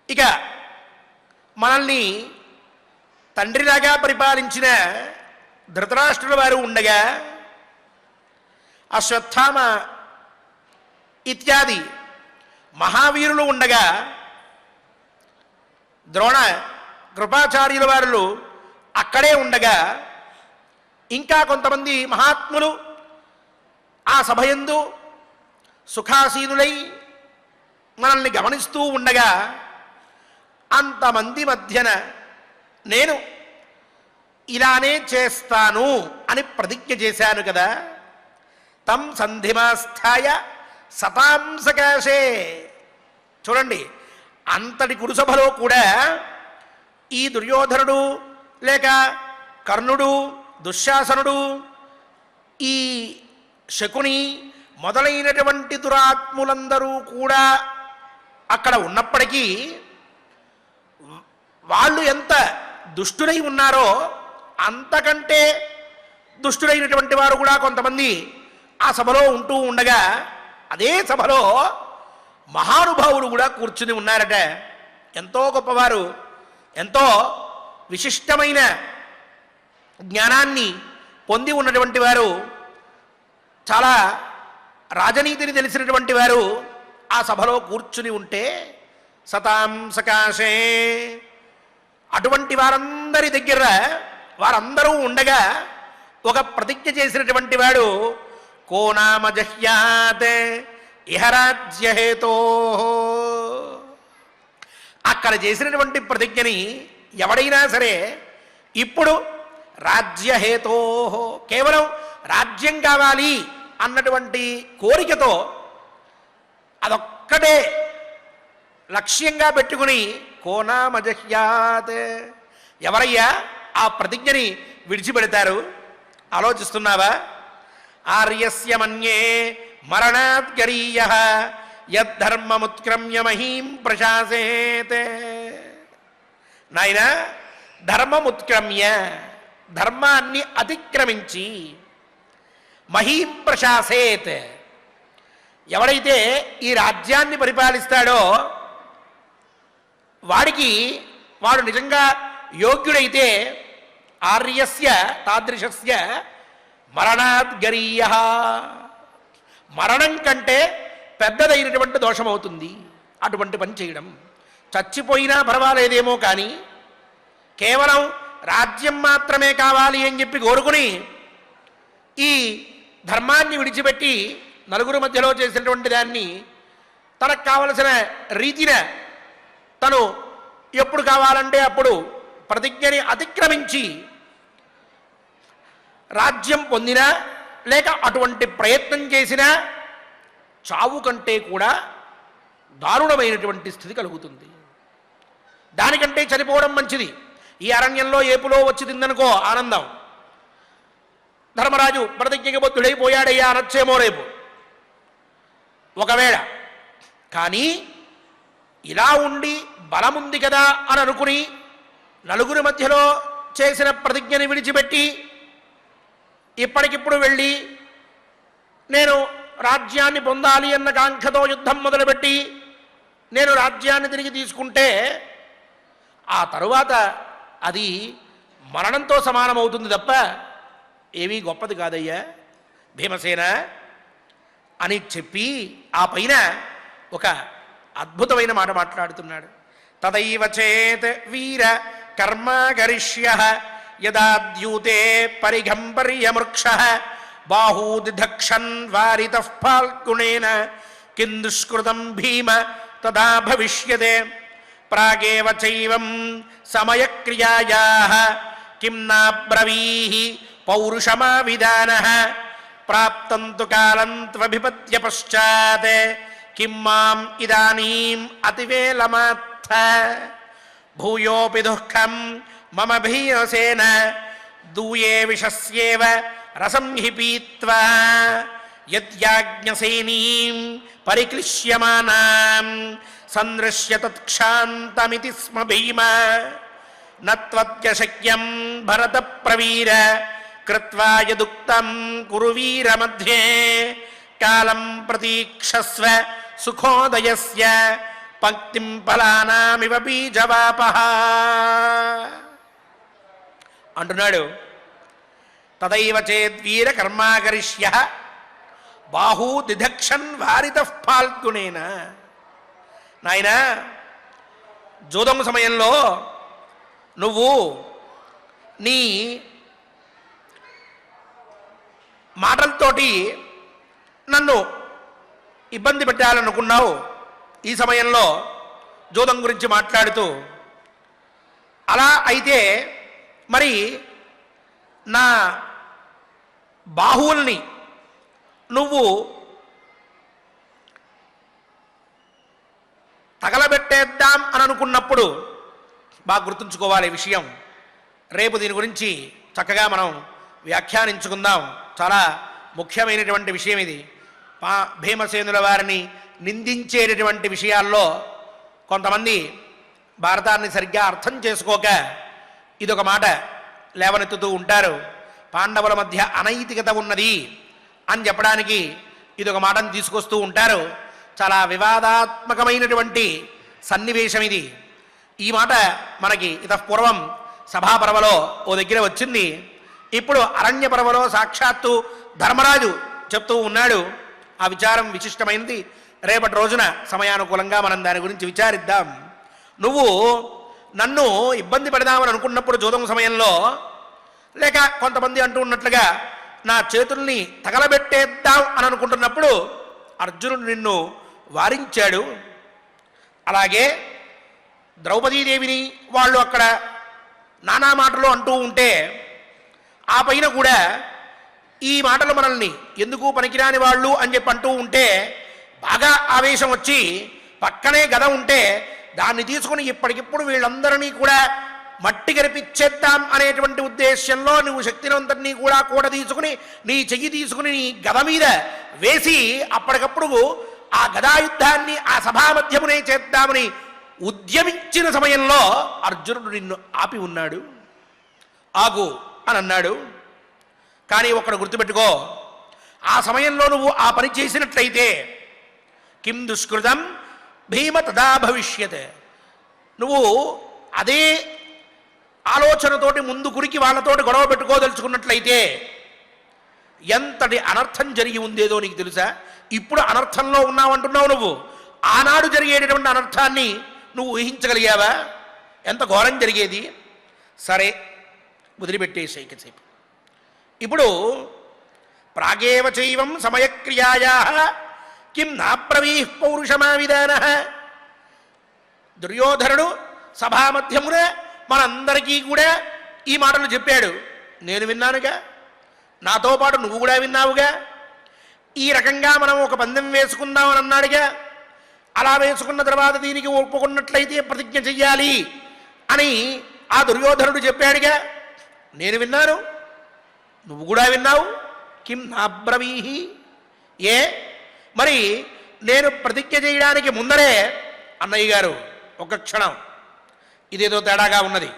ఇక మనల్ని తండ్రిలాగా పరిపాలించిన ధృతరాష్ట్రుల వారు ఉండగా, అశ్వత్థామ ఇత్యాది మహావీరులు ఉండగా, ద్రోణ కృపాచార్యుల వారు అక్కడే ఉండగా, ఇంకా కొంతమంది మహాత్ములు ఆ సభయందు సుఖాసీనులై మనల్ని గమనిస్తూ ఉండగా, అంతమంది మధ్యన నేను ఇలానే చేస్తాను అని ప్రతిజ్ఞ చేశాను కదా. తం సంధిమాస్థాయ సతాం సకాశే. చూడండి, అంతటి కురుసభలో కూడా ఈ దుర్యోధనుడు లేక కర్ణుడు, దుశ్శాసనుడు, ఈ శకుని మొదలైనటువంటి దురాత్ములందరూ కూడా అక్కడ ఉన్నప్పటికీ వాళ్ళు ఎంత దుష్టులై ఉన్నారో అంతకంటే దుష్టులైనటువంటి వారు కూడా కొంతమంది ఆ సభలో ఉంటూ ఉండగా, అదే సభలో మహానుభావులు కూడా కూర్చుని ఉన్నారట. ఎంతో గొప్పవారు, ఎంతో విశిష్టమైన జ్ఞానాన్ని పొంది ఉన్నటువంటి వారు, చాలా రాజనీతిని తెలిసినటువంటి వారు ఆ సభలో కూర్చుని ఉంటే, సతాం సకాశే అటువంటి వారందరి దగ్గర వారందరూ ఉండగా ఒక ప్రతిజ్ఞ చేసినటువంటి వాడు, కో నామ జహ్యాత్ ఇహ రాజ్యహేతోః. అక్కడ చేసినటువంటి ప్రతిజ్ఞని ఎవడైనా సరే ఇప్పుడు రాజ్యహేతోః, కేవలం రాజ్యం కావాలి అన్నటువంటి కోరికతో అదొక్కటే లక్ష్యంగా పెట్టుకుని కోనామజహ్యాత్, ఎవరయ్యా ఆ ప్రతిజ్ఞని విడిచిపెడతారు? ఆలోచిస్తున్నావా? ఆర్యస్య మన్యే మరణాత్ గరీయః యద్ధర్మముత్క్రమ్య మహీం ప్రశాసేత్. నాయన, ధర్మముత్క్రమ్య, ధర్మాన్ని అతిక్రమించి, మహీం ప్రశాసేత్, ఎవడైతే ఈ రాజ్యాన్ని పరిపాలిస్తాడో వాడు నిజంగా యోగ్యుడైతే ఆర్యస్య తాదృశస్య మరణాద్గరీయ, మరణం కంటే పెద్దదైనటువంటి దోషమవుతుంది అటువంటి పని చేయడం. చచ్చిపోయినా పర్వాలేదేమో కానీ కేవలం రాజ్యం మాత్రమే కావాలి అని చెప్పి కోరుకుని ఈ ధర్మాన్ని విడిచిపెట్టి నలుగురు మధ్యలో చేసినటువంటి దాన్ని తనకు కావలసిన రీతిన తను ఎప్పుడు కావాలంటే అప్పుడు ప్రతిజ్ఞని అతిక్రమించి రాజ్యం పొందినా లేక అటువంటి ప్రయత్నం చేసినా చావు కంటే కూడా దారుణమైనటువంటి స్థితి కలుగుతుంది. దానికంటే చనిపోవడం మంచిది. ఈ అరణ్యంలో ఏపులో వచ్చి తిందనుకో ఆనందం, ధర్మరాజు ప్రతిజ్ఞకి బద్ధుడైపోయాడయ్యా అనొచ్చేమో రేపు ఒకవేళ. కానీ ఇలా ఉండి బలముంది కదా అని అనుకుని నలుగురి మధ్యలో చేసిన ప్రతిజ్ఞని విడిచిపెట్టి ఇప్పటికిప్పుడు వెళ్ళి నేను రాజ్యాన్ని పొందాలి అన్న కాంక్షతో యుద్ధం మొదలుపెట్టి నేను రాజ్యాన్ని తిరిగి తీసుకుంటే ఆ తరువాత అది మరణంతో సమానమవుతుంది తప్ప ఏమీ గొప్పది కాదయ్యా భీమసేన అని చెప్పి ఆ పైన ఒక అద్భుతమైన మాట మాట్లాడుతున్నాడు. తదైవ చేత్ వీర కర్మ కరిష్యః యదాద్యూతే పరిఘంపర్యమృక్ష బాహూదిధక్షన్ వారితః ఫాల్గుణేన కిం దుష్కృతం భీమ తదా భవిష్యతే ప్రాగేవ చైవం సమయక్రియాయాః కిం నాబ్రవీః పౌరుషమావిదానః ప్రాప్తం తు కాలం త్వభిపత్య పశ్చాత్ కిం మాం ఇదానీం అతివేలమాత్థ భూయోపి దుఃఖం మమ భీమసేన దూయే విషస్యేవ రసం హి పీత్వా యద్యాజ్ఞసేనీం పరిక్లిశ్యమానాం సందృశ్య తత్క్షాంతమితి స్మ భీమ నత్వత్యశక్యం భరత ప్రవీర కృత్వా యదుక్తం కురు వీర మధ్యే కాలం ప్రతీక్షస్వ సుఖోదయస్య పంక్తిం ఫలానామివ బీజవాపః అంటున్నాడు. తదైవ చేద్వీర కర్మాకరిష్యః బాహూ దిధక్షన్ వారితః ఫాల్గుణేన. నాయనా, జూదం సమయంలో నువ్వు నీ మాటలతోటి నన్ను ఇబ్బంది పెట్టాలనుకున్నావు. ఈ సమయంలో జూదం గురించి మాట్లాడుతూ అలా అయితే మరి నా బాహువుల్ని నువ్వు తగలబెట్టేద్దాం అని అనుకున్నప్పుడు బాగా గుర్తుంచుకోవాలి ఈ విషయం. రేపు దీని గురించి చక్కగా మనం వ్యాఖ్యానించుకుందాం. చాలా ముఖ్యమైనటువంటి విషయం ఇది. భీమసేనుల వారిని నిందించేటటువంటి విషయాల్లో కొంతమంది భారతాన్ని సరిగ్గా అర్థం చేసుకోక ఇదొక మాట లేవనెత్తుతూ ఉంటారు. పాండవుల మధ్య అనైతికత ఉన్నది అని చెప్పడానికి ఇదొక మాటను తీసుకొస్తూ ఉంటారు. చాలా వివాదాత్మకమైనటువంటి సన్నివేశం ఇది. ఈ మాట మనకి ఇతఃపూర్వం సభాపర్వలో ఓ దగ్గర వచ్చింది. ఇప్పుడు అరణ్య పర్వలో సాక్షాత్తు ధర్మరాజు చెప్తూ ఉన్నాడు. ఆ విచారం విశిష్టమైనది. రేపటి రోజున సమయానుకూలంగా మనం దాని గురించి విచారిద్దాం. నువ్వు నన్ను ఇబ్బంది పెడదామని అనుకున్నప్పుడు జూదం సమయంలో, లేక కొంతమంది అంటూ ఉన్నట్లుగా నా చేతుల్ని తగలబెట్టేద్దాం అని అనుకుంటున్నప్పుడు అర్జునుడు నిన్ను వారించాడు. అలాగే ద్రౌపదీదేవిని వాళ్ళు అక్కడ నానా మాటలు అంటూ ఉంటే ఆ పైన కూడా ఈ మాటలు మనల్ని ఎందుకు పనికిరాని వాళ్ళు అని చెప్పి అంటూ ఉంటే బాగా ఆవేశం వచ్చి పక్కనే గద ఉంటే దాన్ని తీసుకుని ఇప్పటికిప్పుడు వీళ్ళందరినీ కూడా మట్టి గరిపిచ్చేద్దాం అనేటువంటి ఉద్దేశ్యంలో నువ్వు శక్తినంతటినీ కూడా తీసుకుని నీ చెయ్యి తీసుకుని నీ గద మీద వేసి అప్పటికప్పుడు ఆ గదాయుద్ధాన్ని ఆ సభామధ్యమునే చేద్దామని ఉద్యమించిన సమయంలో అర్జునుడు నిన్ను ఆపి ఉన్నాడు. ఆగు అని అన్నాడు. కానీ ఒక్కడు గుర్తుపెట్టుకో, ఆ సమయంలో నువ్వు ఆ పని చేసినట్లయితే కిం దుష్కృతం భీమ తదా భవిష్యత్. నువ్వు అదే ఆలోచనతోటి ముందు కురికి వాళ్ళతోటి గొడవ పెట్టుకోదలుచుకున్నట్లయితే ఎంతటి అనర్థం జరిగి ఉందేదో నీకు తెలుసా? ఇప్పుడు అనర్థంలో ఉన్నావంటున్నావు నువ్వు. ఆనాడు జరిగేటటువంటి అనర్థాన్ని నువ్వు ఊహించగలిగావా? ఎంత ఘోరం జరిగేది. సరే వదిలిపెట్టేసే ఇకసేపు. ఇప్పుడు ప్రాగేవ చైవం సమయక్రియాయా కిం నాబ్రవీః పౌరుషమావిధాన. దుర్యోధనుడు సభామధ్యమున మనందరికీ కూడా ఈ మాటలు చెప్పాడు. నేను విన్నానుగా, నాతో పాటు నువ్వు కూడా విన్నావుగా. ఈ రకంగా మనం ఒక పందెం వేసుకుందామని అన్నాడుగా. అలా వేసుకున్న తర్వాత దీనికి ఒప్పుకున్నట్లయితే ప్రతిజ్ఞ చెయ్యాలి అని ఆ దుర్యోధనుడు చెప్పాడుగా. నేను విన్నాను, నువ్వు కూడా విన్నావు. కిం నాబ్రవీహి. ఏ మరి నేను ప్రతిజ్ఞ చేయడానికి ముందరే అన్నయ్య గారు ఒక క్షణం ఇదేదో తేడాగా ఉన్నది.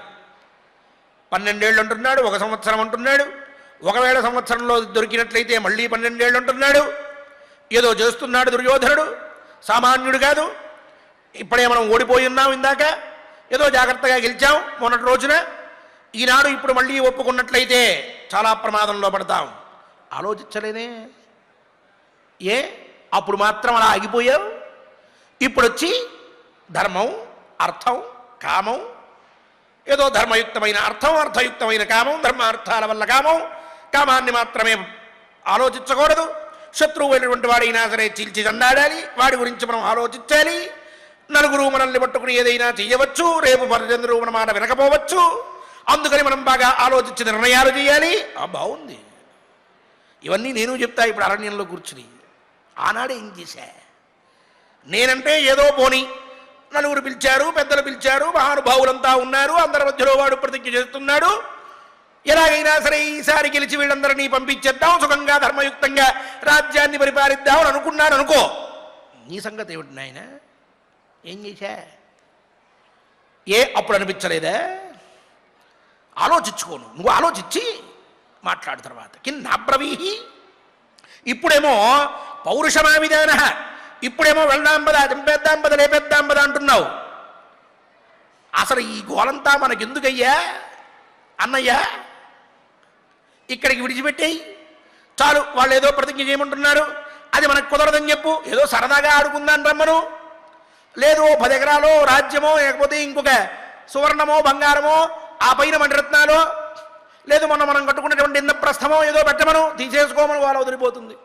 12 ఏళ్ళు అంటున్నాడు, 1 సంవత్సరం అంటున్నాడు. ఒకవేళ సంవత్సరంలో దొరికినట్లయితే మళ్ళీ 12 ఏళ్ళు అంటున్నాడు. ఏదో చేస్తున్నాడు దుర్యోధనుడు, సామాన్యుడు కాదు. ఇప్పుడే మనం ఓడిపోయి ఉన్నాం, ఇందాక ఏదో జాగ్రత్తగా గెలిచాం మొన్నటి రోజున. ఈనాడు ఇప్పుడు మళ్ళీ ఒప్పుకున్నట్లయితే చాలా ప్రమాదంలో పడతాం. ఆలోచించలేనే? ఏ అప్పుడు మాత్రం అలా ఆగిపోయావు? ఇప్పుడు వచ్చి ధర్మం, అర్థం, కామం, ఏదో ధర్మయుక్తమైన అర్థం, అర్థయుక్తమైన కామం, ధర్మార్థాల వల్ల కామం, కామాన్ని మాత్రమే ఆలోచించకూడదు. శత్రువు అయినటువంటి వాడైనా సరే చీల్చి చండాడాలి, వాడి గురించి మనం ఆలోచించాలి. నలుగురు మనల్ని పట్టుకుని ఏదైనా చెయ్యవచ్చు, రేపు పరచంద్రుడు మన మాట వినకపోవచ్చు. అందుకని మనం బాగా ఆలోచించి నిర్ణయాలు చేయాలి. బాగుంది, ఇవన్నీ నేను చెప్తా ఇప్పుడు అరణ్యంలో కూర్చుని. ఆనాడే ఏం చేశా నేనంటే ఏదో పోని నలుగురు పిలిచారు, పెద్దలు పిలిచారు, మహానుభావులంతా ఉన్నారు, అందరి మధ్యలో వాడు ప్రతిజ్ఞ చేస్తున్నాడు. ఎలాగైనా సరే ఈసారి గెలిచి వీళ్ళందరినీ పంపించేద్దాం, సుఖంగా ధర్మయుక్తంగా రాజ్యాన్ని పరిపాలిద్దామని అనుకున్నాను అనుకో. నీ సంగతి ఏమిటి నాయన? ఏం చేశా? అప్పుడు అనిపించలేదా? ఆలోచించుకోను, నువ్వు ఆలోచించి మాట్లాడు తర్వాత. కింద అబ్రవీహి. ఇప్పుడేమో పౌరుషమావిధాన, ఇప్పుడేమో వెళ్దాం పద, చంపేద్దాం పద, లేపేద్దాం పద అంటున్నావు. అసలు ఈ గోలంతా మనకెందుకయ్యా అన్నయ్యా? ఇక్కడికి విడిచిపెట్టేయి చాలు. వాళ్ళు ఏదో ప్రతిజ్ఞ చేయమంటున్నారు, అది మనకు కుదరదని చెప్పు. ఏదో సరదాగా ఆడుకుందాం రమ్మను. లేదు 10 ఎకరాలో రాజ్యమో, లేకపోతే ఇంకొక సువర్ణమో బంగారమో, ఆ పైన మణిరత్నాలో, లేదు మనం కట్టుకున్నటువంటి ఇంద్రప్రస్థమో ఏదో పెట్టమను, తీసేసుకోమని వాళ్ళు వదిలిపోతుంది.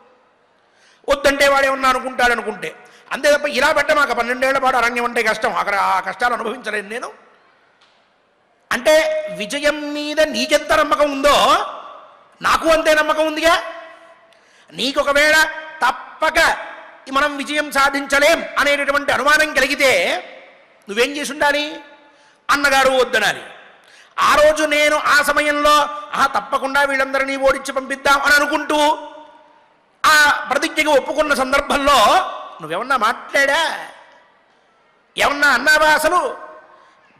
వద్దంటే వాడేమన్నా అనుకుంటాడనుకుంటే అంతే తప్ప ఇలా పెట్టమాక. 12 ఏళ్ల పాటు అరణ్యం అంటే కష్టం, అక్కడ ఆ కష్టాలు అనుభవించలేను నేను. అంటే విజయం మీద నీకెంత నమ్మకం ఉందో నాకు అంతే నమ్మకం ఉందిగా. నీకు ఒకవేళ తప్పక మనం విజయం సాధించలేం అనేటటువంటి అనుమానం కలిగితే నువ్వేం చేసి ఉండాలి? అన్నగారు వద్దనాలి. ఆ రోజు నేను ఆ సమయంలో తప్పకుండా వీళ్ళందరినీ ఓడించి పంపిద్దాం అని అనుకుంటూ ఆ ప్రతిజ్ఞకి ఒప్పుకున్న సందర్భంలో నువ్వేమన్నా మాట్లాడా? ఏమన్నా అన్నావా అసలు?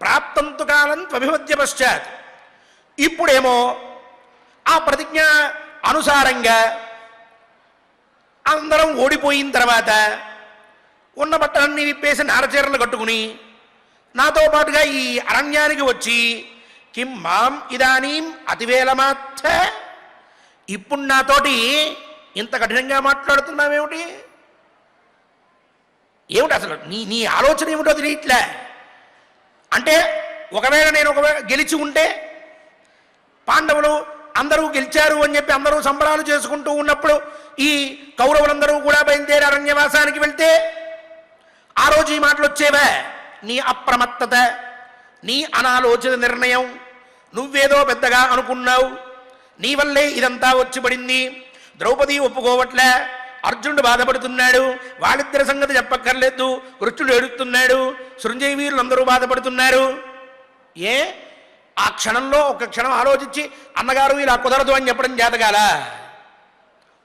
ప్రాప్తంతు కాలం త్వభిమధ్య పశ్చాత్. ఇప్పుడేమో ఆ ప్రతిజ్ఞ అనుసారంగా అందరం ఓడిపోయిన తర్వాత ఉన్న బట్టలన్నీ విప్పేసి నారచీరలు కట్టుకుని నాతో పాటుగా ఈ అరణ్యానికి వచ్చి కిం మాం ఇదానీం అతివేలమాత్థ, ఇప్పుడు నాతోటి ఇంత కఠినంగా మాట్లాడుతున్నావేమిటి? ఏమిటి అసలు నీ ఆలోచన ఏమిటో తెలియట్లే. అంటే ఒకవేళ నేను గెలిచి ఉంటే, పాండవులు అందరూ గెలిచారు అని చెప్పి అందరూ సంబరాలు చేసుకుంటూ ఉన్నప్పుడు ఈ కౌరవులందరూ కూడా బయలుదేరి అరణ్యవాసానికి వెళ్తే ఆ రోజు ఈ మాటలు వచ్చేవా? నీ అప్రమత్తత, నీ అనాలోచిత నిర్ణయం, నువ్వేదో పెద్దగా అనుకున్నావు, నీ వల్లే ఇదంతా వచ్చి పడింది. ద్రౌపది ఒప్పుకోవట్లే, అర్జునుడు బాధపడుతున్నాడు, వాళ్ళిద్దరి సంగతి చెప్పక్కర్లేదు, కృష్ణుడు ఏడుస్తున్నాడు, శృంజయవీరులందరూ బాధపడుతున్నారు. ఆ క్షణంలో ఒక క్షణం ఆలోచించి అన్నగారు ఇలా కుదరదు అని చెప్పడం చేతగాల?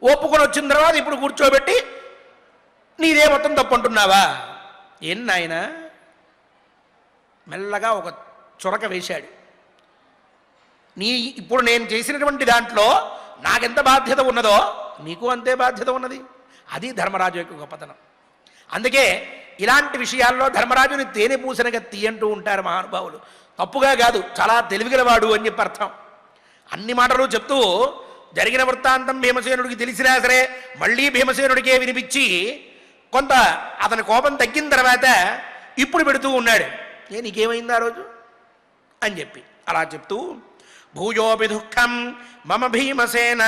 ఒప్పుకొని వచ్చిన తర్వాత ఇప్పుడు కూర్చోబెట్టి నీదే మొత్తం తప్పు అంటున్నావా? ఏం నాయన? మెల్లగా ఒక చొరక వేశాడు. ఇప్పుడు నేను చేసినటువంటి దాంట్లో నాకెంత బాధ్యత ఉన్నదో నీకు అంతే బాధ్యత ఉన్నది. అది ధర్మరాజు యొక్క గొప్పతనం. అందుకే ఇలాంటి విషయాల్లో ధర్మరాజుని తేనె పూసిన గత్తి అంటూ ఉంటారు మహానుభావులు. తప్పుగా కాదు, చాలా తెలివిగలవాడు అని చెప్పి అర్థం. అన్ని మాటలు చెప్తూ జరిగిన వృత్తాంతం భీమసేనుడికి తెలిసినా సరే మళ్ళీ భీమసేనుడికే వినిపించి కొంత అతని కోపం తగ్గిన తర్వాత ఇప్పుడు పెడుతూ ఉన్నాడు. నీకేమైంది ఆ రోజు అని చెప్పి అలా చెప్తూ భూయోపి దుఃఖం మమ భీమసేన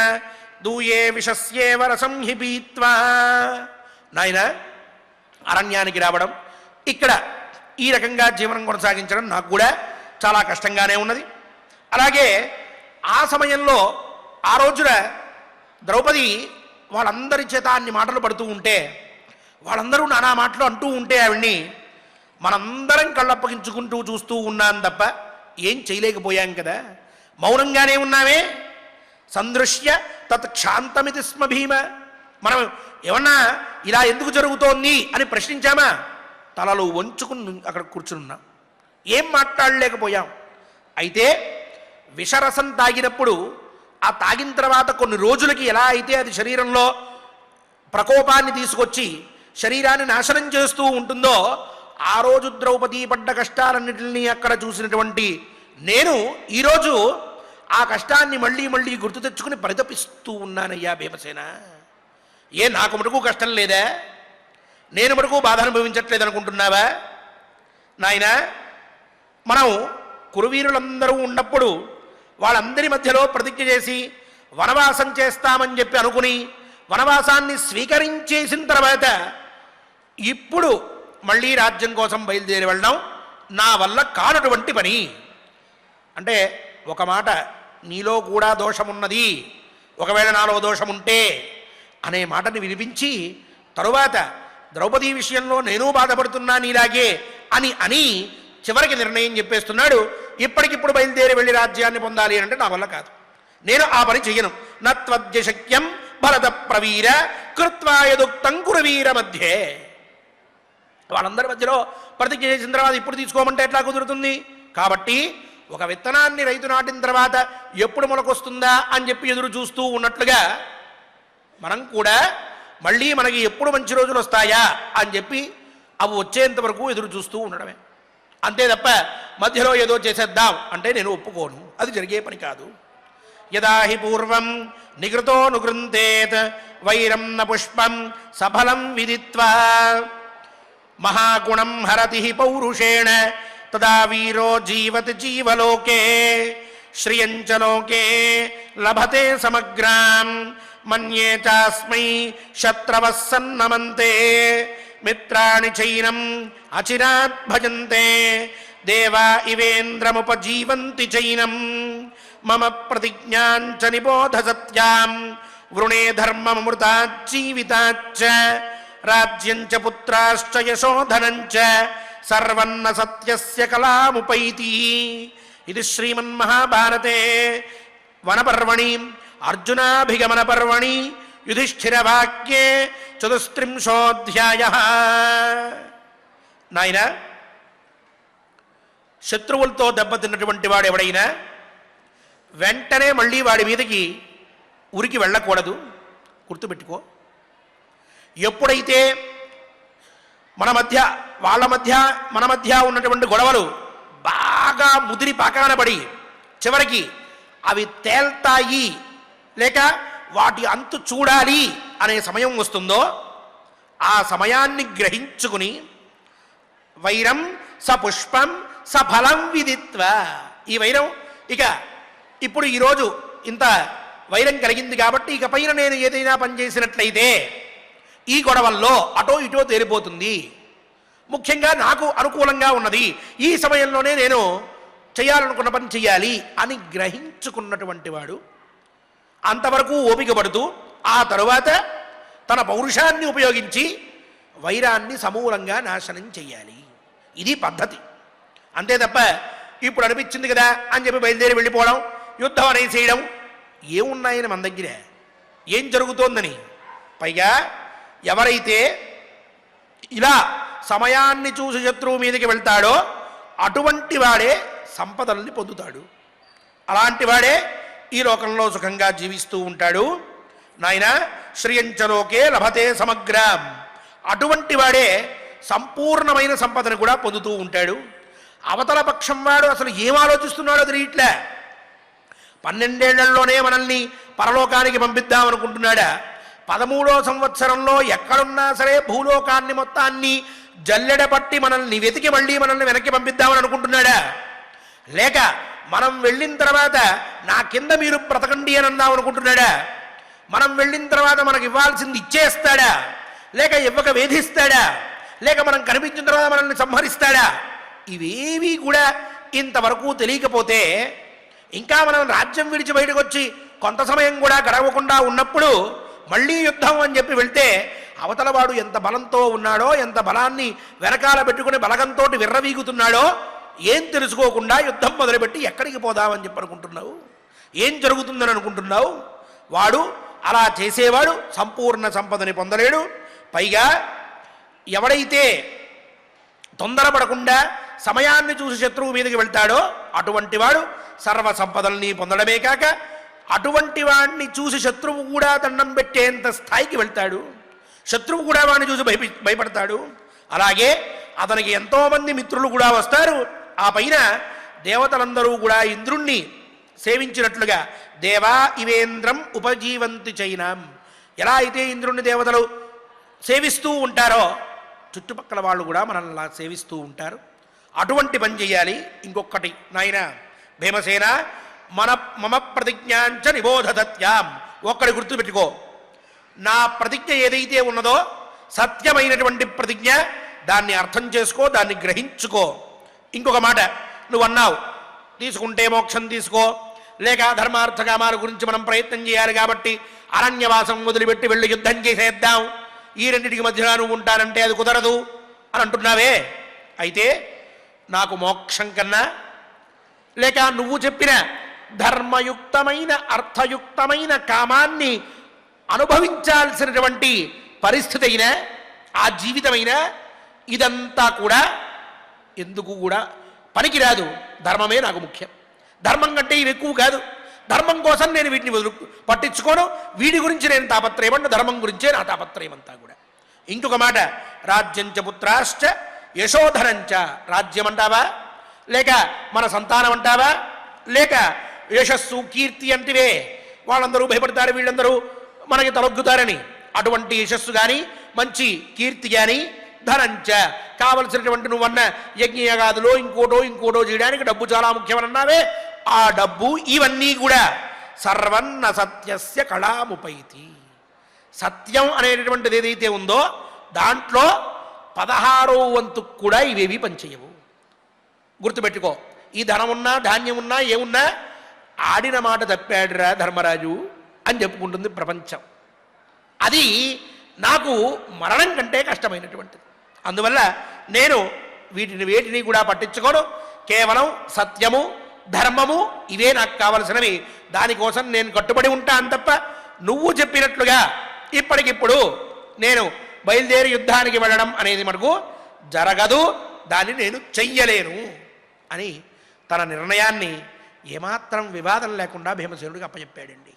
దూయే విషస్యేవ రసం హి పీత్వా. నాయన, అరణ్యానికి రావడం, ఇక్కడ ఈ రకంగా జీవనం కొనసాగించడం నాకు కూడా చాలా కష్టంగానే ఉన్నది. అలాగే ఆ సమయంలో ఆ రోజున ద్రౌపది వాళ్ళందరి చేత అన్ని మాటలు పడుతూ ఉంటే, వాళ్ళందరూ నానా మాటలు అంటూ ఉంటే ఆవిడ్ని మనందరం కళ్ళప్పగించుకుంటూ చూస్తూ ఉన్నాం తప్ప ఏం చేయలేకపోయాం కదా. మౌనంగానే ఉన్నామే. సందృశ్య తత్ క్షాంతమితి స్మ భీమ. మనం ఏమన్నా ఇలా ఎందుకు జరుగుతోంది అని ప్రశ్నించామా? తలలు వంచుకుని అక్కడ కూర్చున్నాం, ఏం మాట్లాడలేకపోయాం. అయితే విషరసం తాగినప్పుడు ఆ తాగిన తర్వాత కొన్ని రోజులకి ఎలా అయితే అది శరీరంలో ప్రకోపాన్ని తీసుకొచ్చి శరీరాన్ని నాశనం చేస్తూ ఉంటుందో, ఆ రోజు ద్రౌపది పడ్డ కష్టాలన్నింటినీ అక్కడ చూసినటువంటి నేను ఈరోజు ఆ కష్టాన్ని మళ్ళీ మళ్ళీ గుర్తు తెచ్చుకుని పరితపిస్తూ ఉన్నానయ్యా భీమసేన. నాకు మటుకు కష్టం లేదా? నేను మటుకు బాధ అనుభవించట్లేదు అనుకుంటున్నావా? నాయన, మనం కురువీరులందరూ ఉన్నప్పుడు వాళ్ళందరి మధ్యలో ప్రతిజ్ఞ చేసి వనవాసం చేస్తామని చెప్పి అనుకుని వనవాసాన్ని స్వీకరించేసిన తర్వాత ఇప్పుడు మళ్ళీ రాజ్యం కోసం బయలుదేరి వెళ్ళడం నా వల్ల కానటువంటి పని. అంటే ఒక మాట, నీలో కూడా దోషమున్నది, ఒకవేళ నాలో దోషముంటే అనే మాటని వినిపించి తరువాత ద్రౌపదీ విషయంలో నేను బాధపడుతున్నా నీలాగే అని చివరికి నిర్ణయం చెప్పేస్తున్నాడు. ఇప్పటికిప్పుడు బయలుదేరి వెళ్ళి రాజ్యాన్ని పొందాలి అంటే నా వల్ల కాదు, నేను ఆ పని చెయ్యను. నత్వద్య శక్యం భరత ప్రవీర కృత్వా యదుక్తం కురువీర మధ్యే. వాళ్ళందరి మధ్యలో ప్రతిజ్ఞ చేసిన తర్వాత ఇప్పుడు తీసుకోమంటే ఎట్లా కుదురుతుంది? కాబట్టి ఒక విత్తనాన్ని రైతు నాటిన తర్వాత ఎప్పుడు మొలకొస్తుందా అని చెప్పి ఎదురు చూస్తూ ఉన్నట్లుగా మనం కూడా మళ్ళీ మనకి ఎప్పుడు మంచి రోజులు వస్తాయా అని చెప్పి అవి వచ్చేంత వరకు ఎదురు చూస్తూ ఉండడమే. అంతే తప్ప మధ్యలో ఏదో చేసేద్దాం అంటే నేను ఒప్పుకోను, అది జరిగే పని కాదు. యదా హి పూర్వం నిగృతో నుగృంతేత్ వైరం న పుష్పం సఫలం విదిత్వా మహాగుణం హరతి పౌరుషేణ తదా వీరో జీవతి జీవలోకే శ్రియంచ లోకే లభతే సమగ్రాం మన్యే చాస్మై శత్రవః సన్నమంతే మిత్రాణి చైనం అచిరాత్ భజంతే దేవా ఇవేంద్రముపజీవంతి చైనం మమ ప్రతిజ్ఞాంచ నిబోధ సత్యాం వృణే ధర్మమృతాజ్జీవితాచ్చ రాజ్యంచ పుత్రాశ్చ యశోధనంచ సర్వన్న సత్యస్య కళాముపైతి. ఇది శ్రీమన్మహాభారతే వనపర్వణి అర్జునాభిగమన పర్వణి యుధిష్ఠిరవాక్యే 34వ. నాయన, శత్రువులతో దెబ్బతిన్నటువంటి వాడు ఎవడైనా వెంటనే మళ్ళీ వాడి మీదకి ఉరికి వెళ్ళకూడదు. గుర్తుపెట్టుకో. ఎప్పుడైతే మన మధ్య వాళ్ళ మధ్య మన మధ్య ఉన్నటువంటి గొడవలు బాగా ముదిరి పాకాన పడి చివరికి అవి తేల్తాయి లేక వాటి అంతు చూడాలి అనే సమయం వస్తుందో ఆ సమయాన్ని గ్రహించుకుని వైరం సపుష్పం సఫలం విదిత్వ. ఈ వైరం ఇప్పుడు ఈరోజు ఇంత వైరం కలిగింది కాబట్టి ఇక పైన నేను ఏదైనా పని చేసినట్లయితే ఈ గొడవల్లో అటో ఇటో తేలిపోతుంది, ముఖ్యంగా నాకు అనుకూలంగా ఉన్నది, ఈ సమయంలోనే నేను చేయాలనుకున్న పని చెయ్యాలి అని గ్రహించుకున్నటువంటి వాడు అంతవరకు ఓపిక పడుతూ ఆ తరువాత తన పౌరుషాన్ని ఉపయోగించి వైరాన్ని సమూలంగా నాశనం చెయ్యాలి. ఇది పద్ధతి. అంతే తప్ప ఇప్పుడు అనిపించింది కదా అని చెప్పి బయలుదేరి వెళ్ళిపోవడం, యుద్ధం అనేసేయడం ఏమున్నాయని మన దగ్గర, ఏం జరుగుతోందని. పైగా ఎవరైతే ఇలా సమయాన్ని చూసి శత్రువు మీదకి వెళ్తాడో అటువంటి వాడే సంపదల్ని పొందుతాడు, అలాంటి వాడే ఈ లోకంలో సుఖంగా జీవిస్తూ ఉంటాడు. నాయన, శ్రియంచలోకే లభతే సమగ్రం. అటువంటి వాడే సంపూర్ణమైన సంపదను కూడా పొందుతూ ఉంటాడు. అవతల పక్షం వాడు అసలు ఏం ఆలోచిస్తున్నాడో తెలియట్లే. 12 ఏళ్లలోనే మనల్ని పరలోకానికి పంపిద్దామనుకుంటున్నాడా? 13వ సంవత్సరంలో ఎక్కడున్నా సరే భూలోకాన్ని మొత్తాన్ని జల్లెడ పట్టి మనల్ని వెతికి మళ్ళీ మనల్ని వెనక్కి పంపిద్దామని అనుకుంటున్నాడా? లేక మనం వెళ్ళిన తర్వాత నా కింద మీరు బ్రతకండి అని అందాం అనుకుంటున్నాడా? మనం వెళ్ళిన తర్వాత మనకు ఇవ్వాల్సింది ఇచ్చేస్తాడా? లేక ఇవ్వక వేధిస్తాడా? లేక మనం కనిపించిన తర్వాత మనల్ని సంహరిస్తాడా? ఇవేవి కూడా ఇంతవరకు తెలియకపోతే ఇంకా మనం రాజ్యం విడిచి బయటకు వచ్చి కొంత సమయం కూడా గడవకుండా ఉన్నప్పుడు మళ్ళీ యుద్ధం అని చెప్పి వెళ్తే అవతలవాడు ఎంత బలంతో ఉన్నాడో, ఎంత బలాన్ని వెనకాల పెట్టుకుని బలగంతో విర్రవీగుతున్నాడో ఏం తెలుసుకోకుండా యుద్ధం మొదలుపెట్టి ఎక్కడికి పోదామని చెప్పి అనుకుంటున్నావు? ఏం జరుగుతుందని అనుకుంటున్నావు? వాడు అలా చేసేవాడు సంపూర్ణ సంపదని పొందలేడు. పైగా ఎవడైతే తొందరపడకుండా సమయాన్ని చూసి శత్రువు మీదకి వెళ్తాడో అటువంటి వాడు సర్వ సంపదల్ని పొందడమే కాక అటువంటి వాడిని చూసి శత్రువు కూడా దండం పెట్టేంత స్థాయికి వెళ్తాడు. శత్రువు కూడా వాడిని చూసి భయపడతాడు. అలాగే అతనికి ఎంతోమంది మిత్రులు కూడా వస్తారు. ఆ పైన దేవతలందరూ కూడా ఇంద్రుణ్ణి సేవించినట్లుగా దేవా ఇవేంద్రం ఉపజీవంతి చైనాం, ఎలా అయితే ఇంద్రుణ్ణి దేవతలు సేవిస్తూ ఉంటారో చుట్టుపక్కల వాళ్ళు కూడా మనల్ని అలా సేవిస్తూ ఉంటారు. అటువంటి పని చేయాలి. ఇంకొకటి నాయన భీమసేన, మమ ప్రతిజ్ఞాంచ నిబోధత్యాం, ఒక్కడి గుర్తుపెట్టుకో, నా ప్రతిజ్ఞ ఏదైతే ఉన్నదో సత్యమైనటువంటి ప్రతిజ్ఞ, దాన్ని అర్థం చేసుకో, దాన్ని గ్రహించుకో. ఇంకొక మాట నువ్వు అన్నావు, తీసుకుంటే మోక్షం తీసుకో, లేక ధర్మార్థకామాల గురించి మనం ప్రయత్నం చేయాలి కాబట్టి అరణ్యవాసం వదిలిపెట్టి వెళ్ళి యుద్ధం చేసేద్దాం, ఈ రెండింటికి మధ్యలో నువ్వు ఉంటానంటే అది కుదరదు అని అంటున్నావే. అయితే నాకు మోక్షం కన్నా లేక నువ్వు చెప్పిన ధర్మయుక్తమైన అర్థయుక్తమైన కామాన్ని అనుభవించాల్సినటువంటి పరిస్థితి అయినా ఆ జీవితమైనా ఇదంతా కూడా ఎందుకు కూడా పనికిరాదు. ధర్మమే నాకు ముఖ్యం. ధర్మం కంటే ఇవి ఎక్కువ కాదు. ధర్మం కోసం నేను వీటిని పట్టించుకోను. వీడి గురించి నేను తాపత్రయం అంటే ధర్మం గురించే నా తాపత్రయం అంతా కూడా. ఇంకొక మాట, రాజ్యంచ పుత్రాశ్చ యశోధనంచ, రాజ్యం అంటావా, లేక మన సంతానం అంటావా, లేక యశస్సు కీర్తి అంటివే, వాళ్ళందరూ భయపడతారు, వీళ్ళందరూ మనకి తలొగ్గుతారని. అటువంటి యశస్సు కానీ మంచి కీర్తి కానీ ధనంచ, కావలసినటువంటి నువ్వన్న యజ్ఞయాగాదులో ఇంకోటో చేయడానికి డబ్బు చాలా ముఖ్యమన్నావే, ఆ డబ్బు ఇవన్నీ కూడా సర్వన్న సత్యస్య కళాముపైతి, సత్యం అనేటటువంటిది ఏదైతే ఉందో దాంట్లో 16వ వంతు కూడా ఇవేవి పనిచేయవు. గుర్తుపెట్టుకో, ఈ ధనమున్నా ధాన్యమున్నా ఏమున్నా ఆడిన మాట తప్పాడురా ధర్మరాజు అని చెప్పుకుంటుంది ప్రపంచం. అది నాకు మరణం కంటే కష్టమైనటువంటిది. అందువల్ల నేను వేటిని కూడా పట్టించుకోను. కేవలం సత్యము ధర్మము ఇవే నాకు కావలసినవి. దానికోసం నేను కట్టుబడి ఉంటాను తప్ప నువ్వు చెప్పినట్లుగా ఇప్పటికిప్పుడు నేను బయలుదేరి యుద్ధానికి వెళ్ళడం అనేది మనకు జరగదు, దాన్ని నేను చెయ్యలేను అని తన నిర్ణయాన్ని ఏమాత్రం వివాదం లేకుండా భీమసేనుడికి అప్పచెప్పాడండి.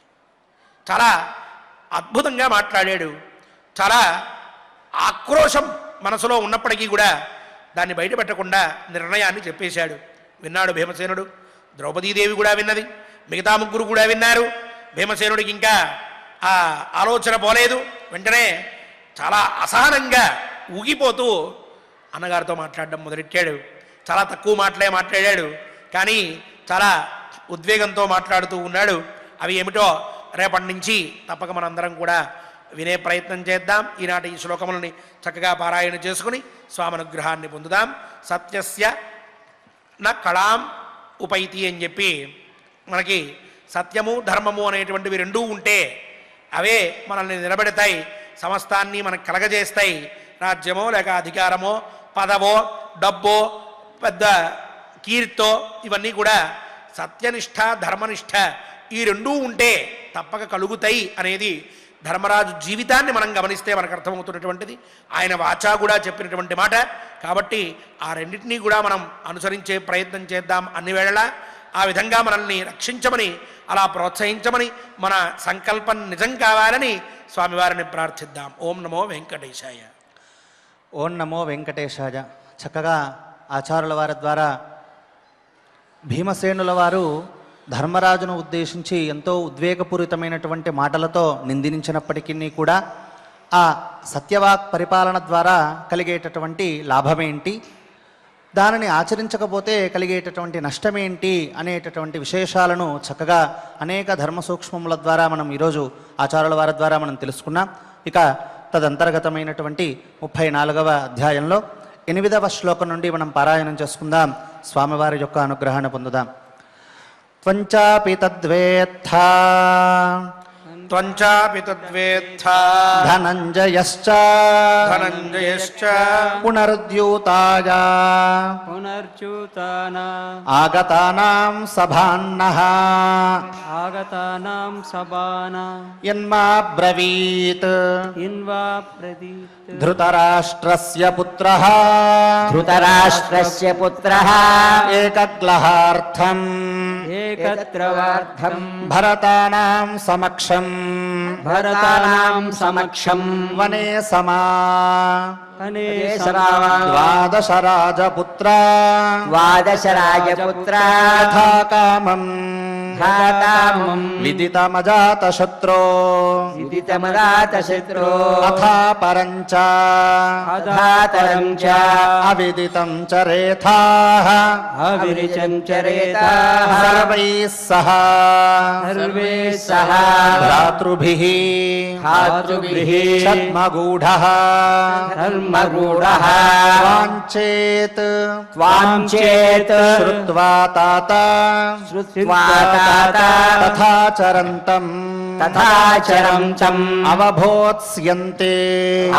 చాలా అద్భుతంగా మాట్లాడాడు. చాలా ఆక్రోశం మనసులో ఉన్నప్పటికీ కూడా దాన్ని బయటపెట్టకుండా నిర్ణయాన్ని చెప్పేశాడు. విన్నాడు భీమసేనుడు, ద్రౌపదీదేవి కూడా విన్నది, మిగతా ముగ్గురు కూడా విన్నారు. భీమసేనుడికి ఇంకా ఆ ఆలోచన పోలేదు. వెంటనే చాలా అసహనంగా ఊగిపోతూ అన్నగారితో మాట్లాడడం మొదలెట్టాడు. చాలా తక్కువ మాటలే మాట్లాడాడు, కానీ చాలా ఉద్వేగంతో మాట్లాడుతూ ఉన్నాడు. అవి ఏమిటో రేపటి నుంచి తప్పక మనందరం కూడా వినే ప్రయత్నం చేద్దాం. ఈనాటి ఈ శ్లోకములని చక్కగా పారాయణ చేసుకుని స్వామి అనుగ్రహాన్ని పొందుదాం. సత్యస్య న కళాం ఉపైతి అని చెప్పి మనకి సత్యము ధర్మము అనేటువంటివి రెండూ ఉంటే అవే మనల్ని నిలబెడతాయి, సమస్తాన్ని మనకు కలగజేస్తాయి. రాజ్యమో లేక అధికారమో పదవో డబ్బో పెద్ద కీర్తో ఇవన్నీ కూడా సత్యనిష్ట ధర్మనిష్ట ఈ రెండూ ఉంటే తప్పక కలుగుతాయి అనేది ధర్మరాజు జీవితాన్ని మనం గమనిస్తే మనకు అర్థమవుతున్నటువంటిది. ఆయన వాచా కూడా చెప్పినటువంటి మాట. కాబట్టి ఆ రెండింటినీ కూడా మనం అనుసరించే ప్రయత్నం చేద్దాం అన్ని వేళలా. ఆ విధంగా మనల్ని రక్షించమని, అలా ప్రోత్సహించమని, మన సంకల్పం నిజం కావాలని స్వామివారిని ప్రార్థిద్దాం. ఓం నమో వెంకటేశాయ. ఓం నమో వెంకటేశాయ. చక్కగా ఆచార్యుల వారి ద్వారా భీమసేనుల వారు ధర్మరాజును ఉద్దేశించి ఎంతో ఉద్వేగపూరితమైనటువంటి మాటలతో నిందించినప్పటికీ కూడా ఆ సత్యవాక్ పరిపాలన ద్వారా కలిగేటటువంటి లాభమేంటి, దానిని ఆచరించకపోతే కలిగేటటువంటి నష్టమేంటి అనేటటువంటి విశేషాలను చక్కగా అనేక ధర్మ సూక్ష్మముల ద్వారా మనం ఈరోజు ఆచార్యుల వారి ద్వారా మనం తెలుసుకున్నాం. ఇక తదంతర్గతమైనటువంటి 34వ అధ్యాయంలో 8వ శ్లోకం నుండి మనం పారాయణం చేసుకుందాం. స్వామివారి యొక్క అనుగ్రహాన్ని పొందుదాం. త్వంచాపి తద్వేత్థా త్వంచాపి తద్వేత్థ ధనంజయశ్చ ధనంజయశ్చ పునరుద్యూతాయ పునర్చ్యుతానా ఆగతానాం సభాన్నః ఆగతానాం సబానా యన్మా బ్రవీత్ ఇన్వా ప్రదీత్ ధృతరాష్ట్రస్య పుత్రః ధృతరాష్ట్రస్య పుత్రః ఏకగ్లహార్థం ఏకత్రవార్థం భరతానాం సమక్షం భరతానాం సమక్షం వనే సమా అనే ద్వాదశ రాజపుత్ర ద్వాదశరాజపుత్ర యథా కామం ధాతామం విదితమజాతశత్రో విదితమదాతశత్రో అథా పరంచ అధాతరం చ అవిదితం చరేథాః అవిరిచం చరేతాః సర్వైః సహ సర్వే సహ భ్రాతృభిః భాతృభిః ఛద్మగూఢః ధర్మగూఢః వాంఛేత్ త్వాం చేత్ శ్రుత్వా తాత శ్రుత్వా తాత తథాచరంతం తథాచరం తం అవభోత్స్యంతే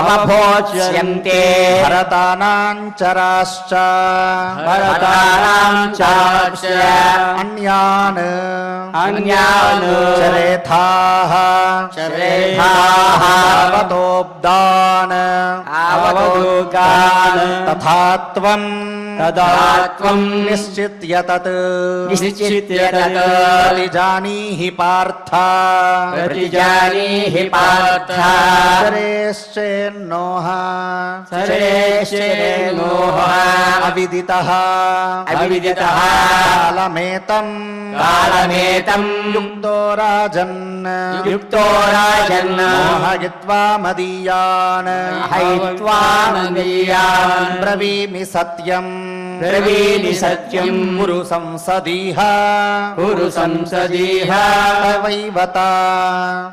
అవభోత్స్యంతే భరతానాం చరాశ్చ భరతానాం చాశ్చ అన్యాన్ అన్యాన్ చరేథాః చరేథాః అవతోబ్దాన్ అవధూతాన్ తథాత్వం తదాత్వం నిశ్చిత్య తత్ నిశ్చిత్య తత్ ప్రతిజానీహి పార్థ ప్రతిజానీహి పార్థ సరేశ్చేన్నోః సరేశ్చేన్నోః అవిదితః అవిదితః కాలమేతం కాలమేతం యుక్తో రాజన్ యుక్తో రాజన్ మోహయిత్వా మదీయాన్ హైత్వా మదీయాన్ బ్రవీమి సత్యం బ్రవీమి సత్యం గురు సంసదీహ కురు సంసదీహ తవైవత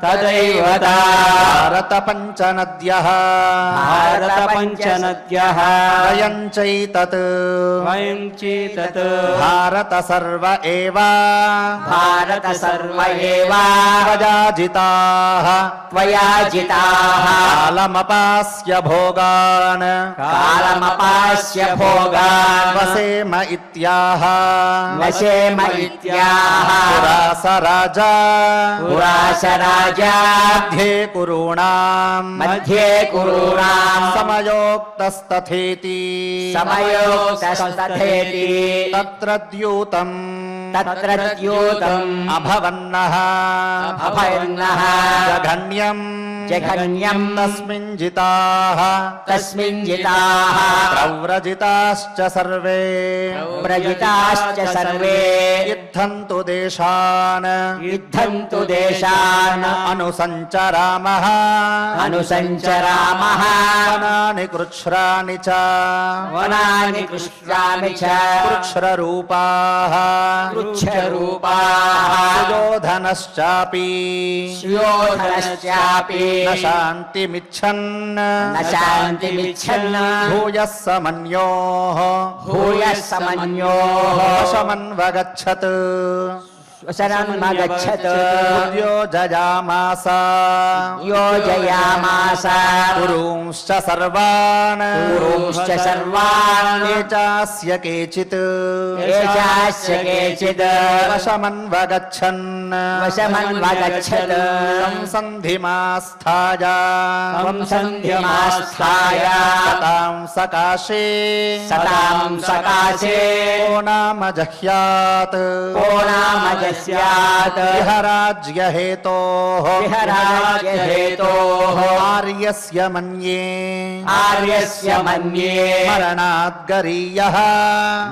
తదైవత భారత పంచనద్యః భారత పంచనద్యః వయం చైతత్ వయం చేతత్ భారత సర్వ ఏవ భారత సర్వ ఏవ ప్రజాజితాః త్వయా జితాః కాలమపాస్య భోగాన్ కాలమపాస్య భోగాన్ వసేమ ఇత్యాహ వశేమ ఇత్యాహ పురాస రాజా పురాస రాజా మధ్యే కురూణాం మధ్యే కురూణాం సమయోక్తస్తథేతి సమయోక్తస్తథేతి తత్ర ద్యూతం తత్ర ద్యూతం అభవన్నః అభయన్నః జఘన్యం జఘన్యం తస్మిన్ జితాః తస్మిన్ జితాః ప్రవ్రజితాశ్చ సర్వే ప్రజితాశ్చ సర్వే యుద్ధంతు దేశాన్ యుద్ధంతు దేశాన్ అనుసంచరామః అనుసంచరామః వనాని కృచ్ఛ్రాని చ వనాని కృష్ణామి చ కృచ్ఛ్రరూపాః కృచ్ఛరూపాః సుయోధనశ్చాపి సుయోధనశ్చాపి న శాంతిమిచ్చన్ న శాంతిమిచ్చన్ భూయः సమన్యోః భూయः సమన్యోః వశమన్వగచ్చత్ శరణమగచ్చత్ ఉద్యోజయామాస యోజయామాస పురూంశ్చ సర్వాన్ పురూంశ్చ సర్వాన్ ఏ చాస్య కేచిత్ ఏచాస్య కేచిద్ వశమన్వగచ్చన్ వశమన్వగచ్చత్ సంసంధిమాస్థాయ త్వం సంధ్యమాస్థాయ సతాం సకాశే సతాం సకాశే కో నామ జహ్యాత్ కో నామ జహ్యాత్ स्यात् विहराज्यहेतोः विहराज्यहेतोः आर्यस्य मन्ये आर्यस्य मन्ये मरणाद्गरीयः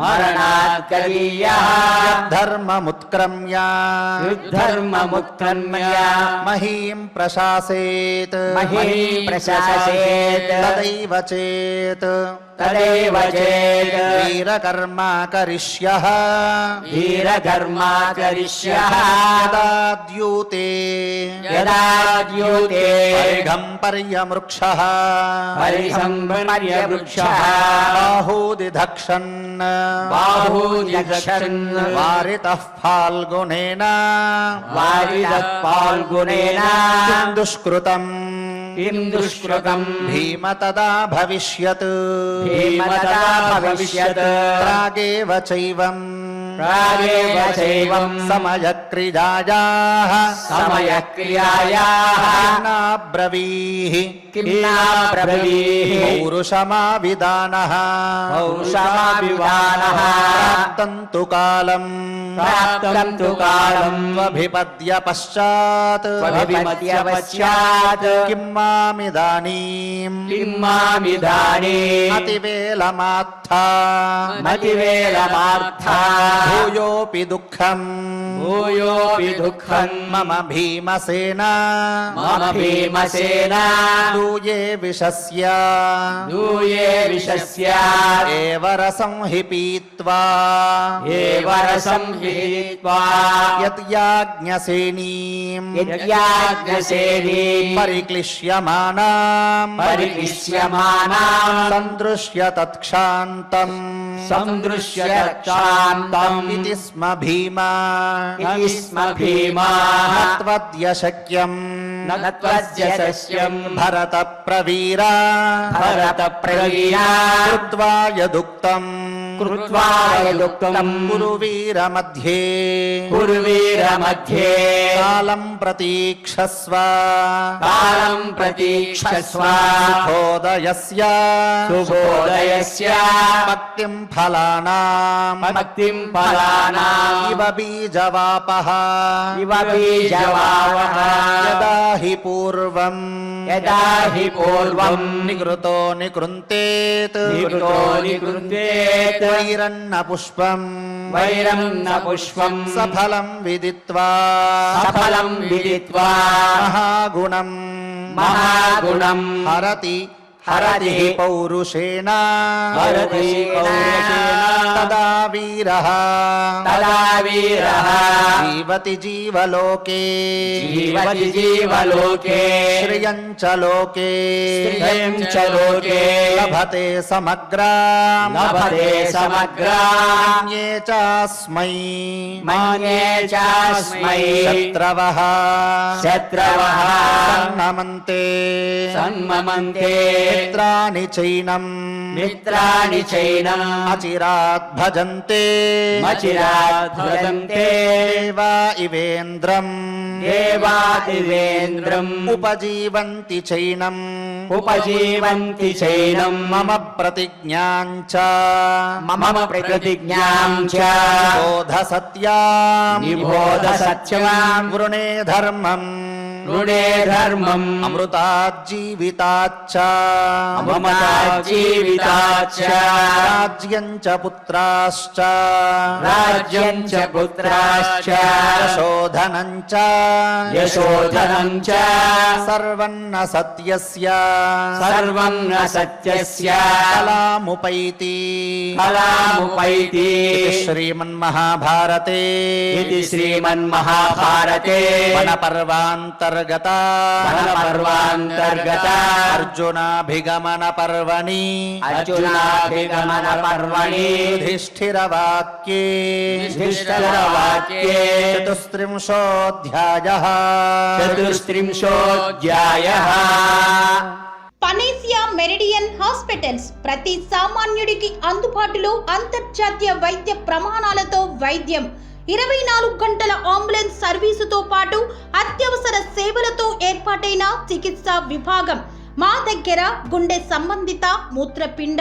मरणात्करीयः धर्ममुत्क्रम्य धर्ममुत्क्रम्य महीं प्रशासेत् महीं प्रशासेत् तदैव चेत् तदैव चेत् वीरकर्मा करिष्यः वीरकर्मा करिष्यः यदा द्यूते यदा द्यूते परिघं पर्यमृक्षः परिसंपर्यवृक्षः बाहूदिधक्षन् बाहूदिधक्षन् वारितः फाल्गुनेन वारितः फाल्गुनेन किं दुष्कृतम् किं दुष्कृतम् भीम तदा भविष्यत् भीमतदा भविष्यत् प्रागेव चैवम् प्रागेव चैवम् समयक्रियायाः समयक्रियायाः नाब्रवीः किं नाब्रवीः पौरुषमाविदानः पौरुषमाविदानः प्राप्तं तु कालम् प्राप्तं तु कालम् त्वभिपद्य पश्चात् त्वभिपद्य पश्चात् किं मामिदानीम् किं मामिदानीम् अतिवेलमात्था मतिवेलमार्था भूयोऽपि दुःखम् भूयोऽपि दुःखम् मम भीमसेन मम भीमसेन दूये विशस्य दूये विशस्य एव रसं हि पीत्वा एव रसं हित्वा यद्याज्ञसेनीम् यज्ञसेनीम् परिक्लिश्यमानाम् परिक्लिश्यमानाम् सन्दृश्य तत्क्षान्तम् सन्दृश्य रक्षान्तम् इति स्म भीमा इति स्म भीमा त्वद्यशक्यम् न त्वद्यशक्यम् भरतप्रवीरा भरतप्रवीरा कृत्वा यदुक्तम् कृत्वा यदुक्तम् कुरुवीरमध्ये कुरुवीरमध्ये कालम् प्रतीक्षस्व कालम् प्रतीक्षस्व सुखोदयस्य सुबोधयस्य भक्तिम् फलानाम् भक्तिम् फलानाम् इव बीजवापः इव बीजवावः यदा हि पूर्वम् यदा हि पूर्वम् निकृतो निकृन्तेत् निकृतो निकृन्तेत् वैरन्न पुष्पम् वैरं न पुष्पम् सफलम् विदित्वा सफलम् विदित्वा महागुणम् महागुणम् हरति हरति पौरुषेण हरति पौरुषेण तदा वीरः तदा वीरः जीवति जीवलोके जीवति जीवलोके श्रियं च लोके श्रियं च लोके लभते समग्राम् लभते समग्राम् मन्ये चास्मै मन्ये चास्मै शत्रवः शत्रवः सन्नमन्ते सन्ममन्ते मित्राणि चैनम् मित्राणि चैनम् अचिरात् भजन्ते मचिरात् भजन्ते देवा इवेन्द्रम् देवादिवेन्द्रम् उपजीवन्ति चैनम् उपजीवन्ति चैनम् मम प्रतिज्ञाम् च मम प्रतिज्ञाम् च बोध सत्याम् निबोध सत्यम् वृणे धर्मम् ऋणे धर्मम् अमृताज्जीविताच्च अमृताज्जीविताच्च राज्यम् च पुत्राश्च राज्यम् च पुत्राश्च यशोधनम् च यशोधनम् च सर्वन्न सत्यस्य सर्वम् न सत्यस्य कलामुपैति कलामुपैति इति श्रीमन्महाभारते इति श्रीमन्महाभारते वनपर्वान्तर्गता वनपर्वान्तर्गता अर्जुनाभिगमनपर्वणि अर्जुनाभिगमनपर्वणि युधिष्ठिरवाक्ये युधिष्ठिरवाक्ये चतुस्त्रिंशोऽध्यायः चतुस्त्रिंशोऽध्यायः పనేసియా మెరిడియన్ హాస్పిటల్స్ ప్రతి సామాన్యుడికి అందుబాటులో అంతర్జాతీయ వైద్య ప్రమాణాలతో వైద్యం 24 గంటల అంబులెన్స్ సర్వీసుతో పాటు అత్యవసర సేవలతో ఏర్పాటైన చికిత్సా విభాగం మా దగ్గర గుండె సంబంధిత మూత్రపిండ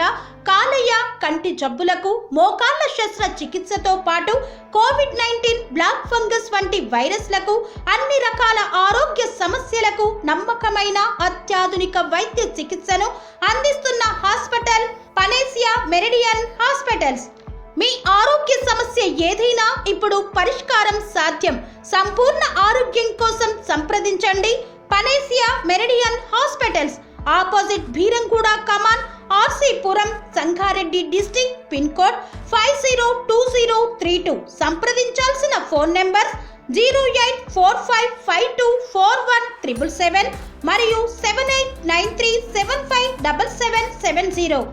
కాలేయ కంటి జబ్బులకు మోకాళ్ల శస్త్రచికిత్సతో పాటు కోవిడ్-19 బ్లాక్ ఫంగస్ వంటి వైరస్లకు అన్ని రకాల ఆరోగ్య సమస్యలకు నమ్మకమైన అత్యాధునిక వైద్య చికిత్సను అందిస్తున్న హాస్పిటల్ పనేసియా మెరిడియన్ హాస్పిటల్స్. మీ ఆరోగ్య సమస్య ఏదైనా ఇప్పుడు పరిష్కారం సాధ్యం. సంపూర్ణ ఆరోగ్యం కోసం సంప్రదించండి Panacea Meridian hospitals, opposite Bheeramguda కమాన్, RC Puram, Sangareddy district, pin code 502032. సంప్రదించాల్సిన ఫోన్ నెంబర్ 0845524177 మరియు 7893757770.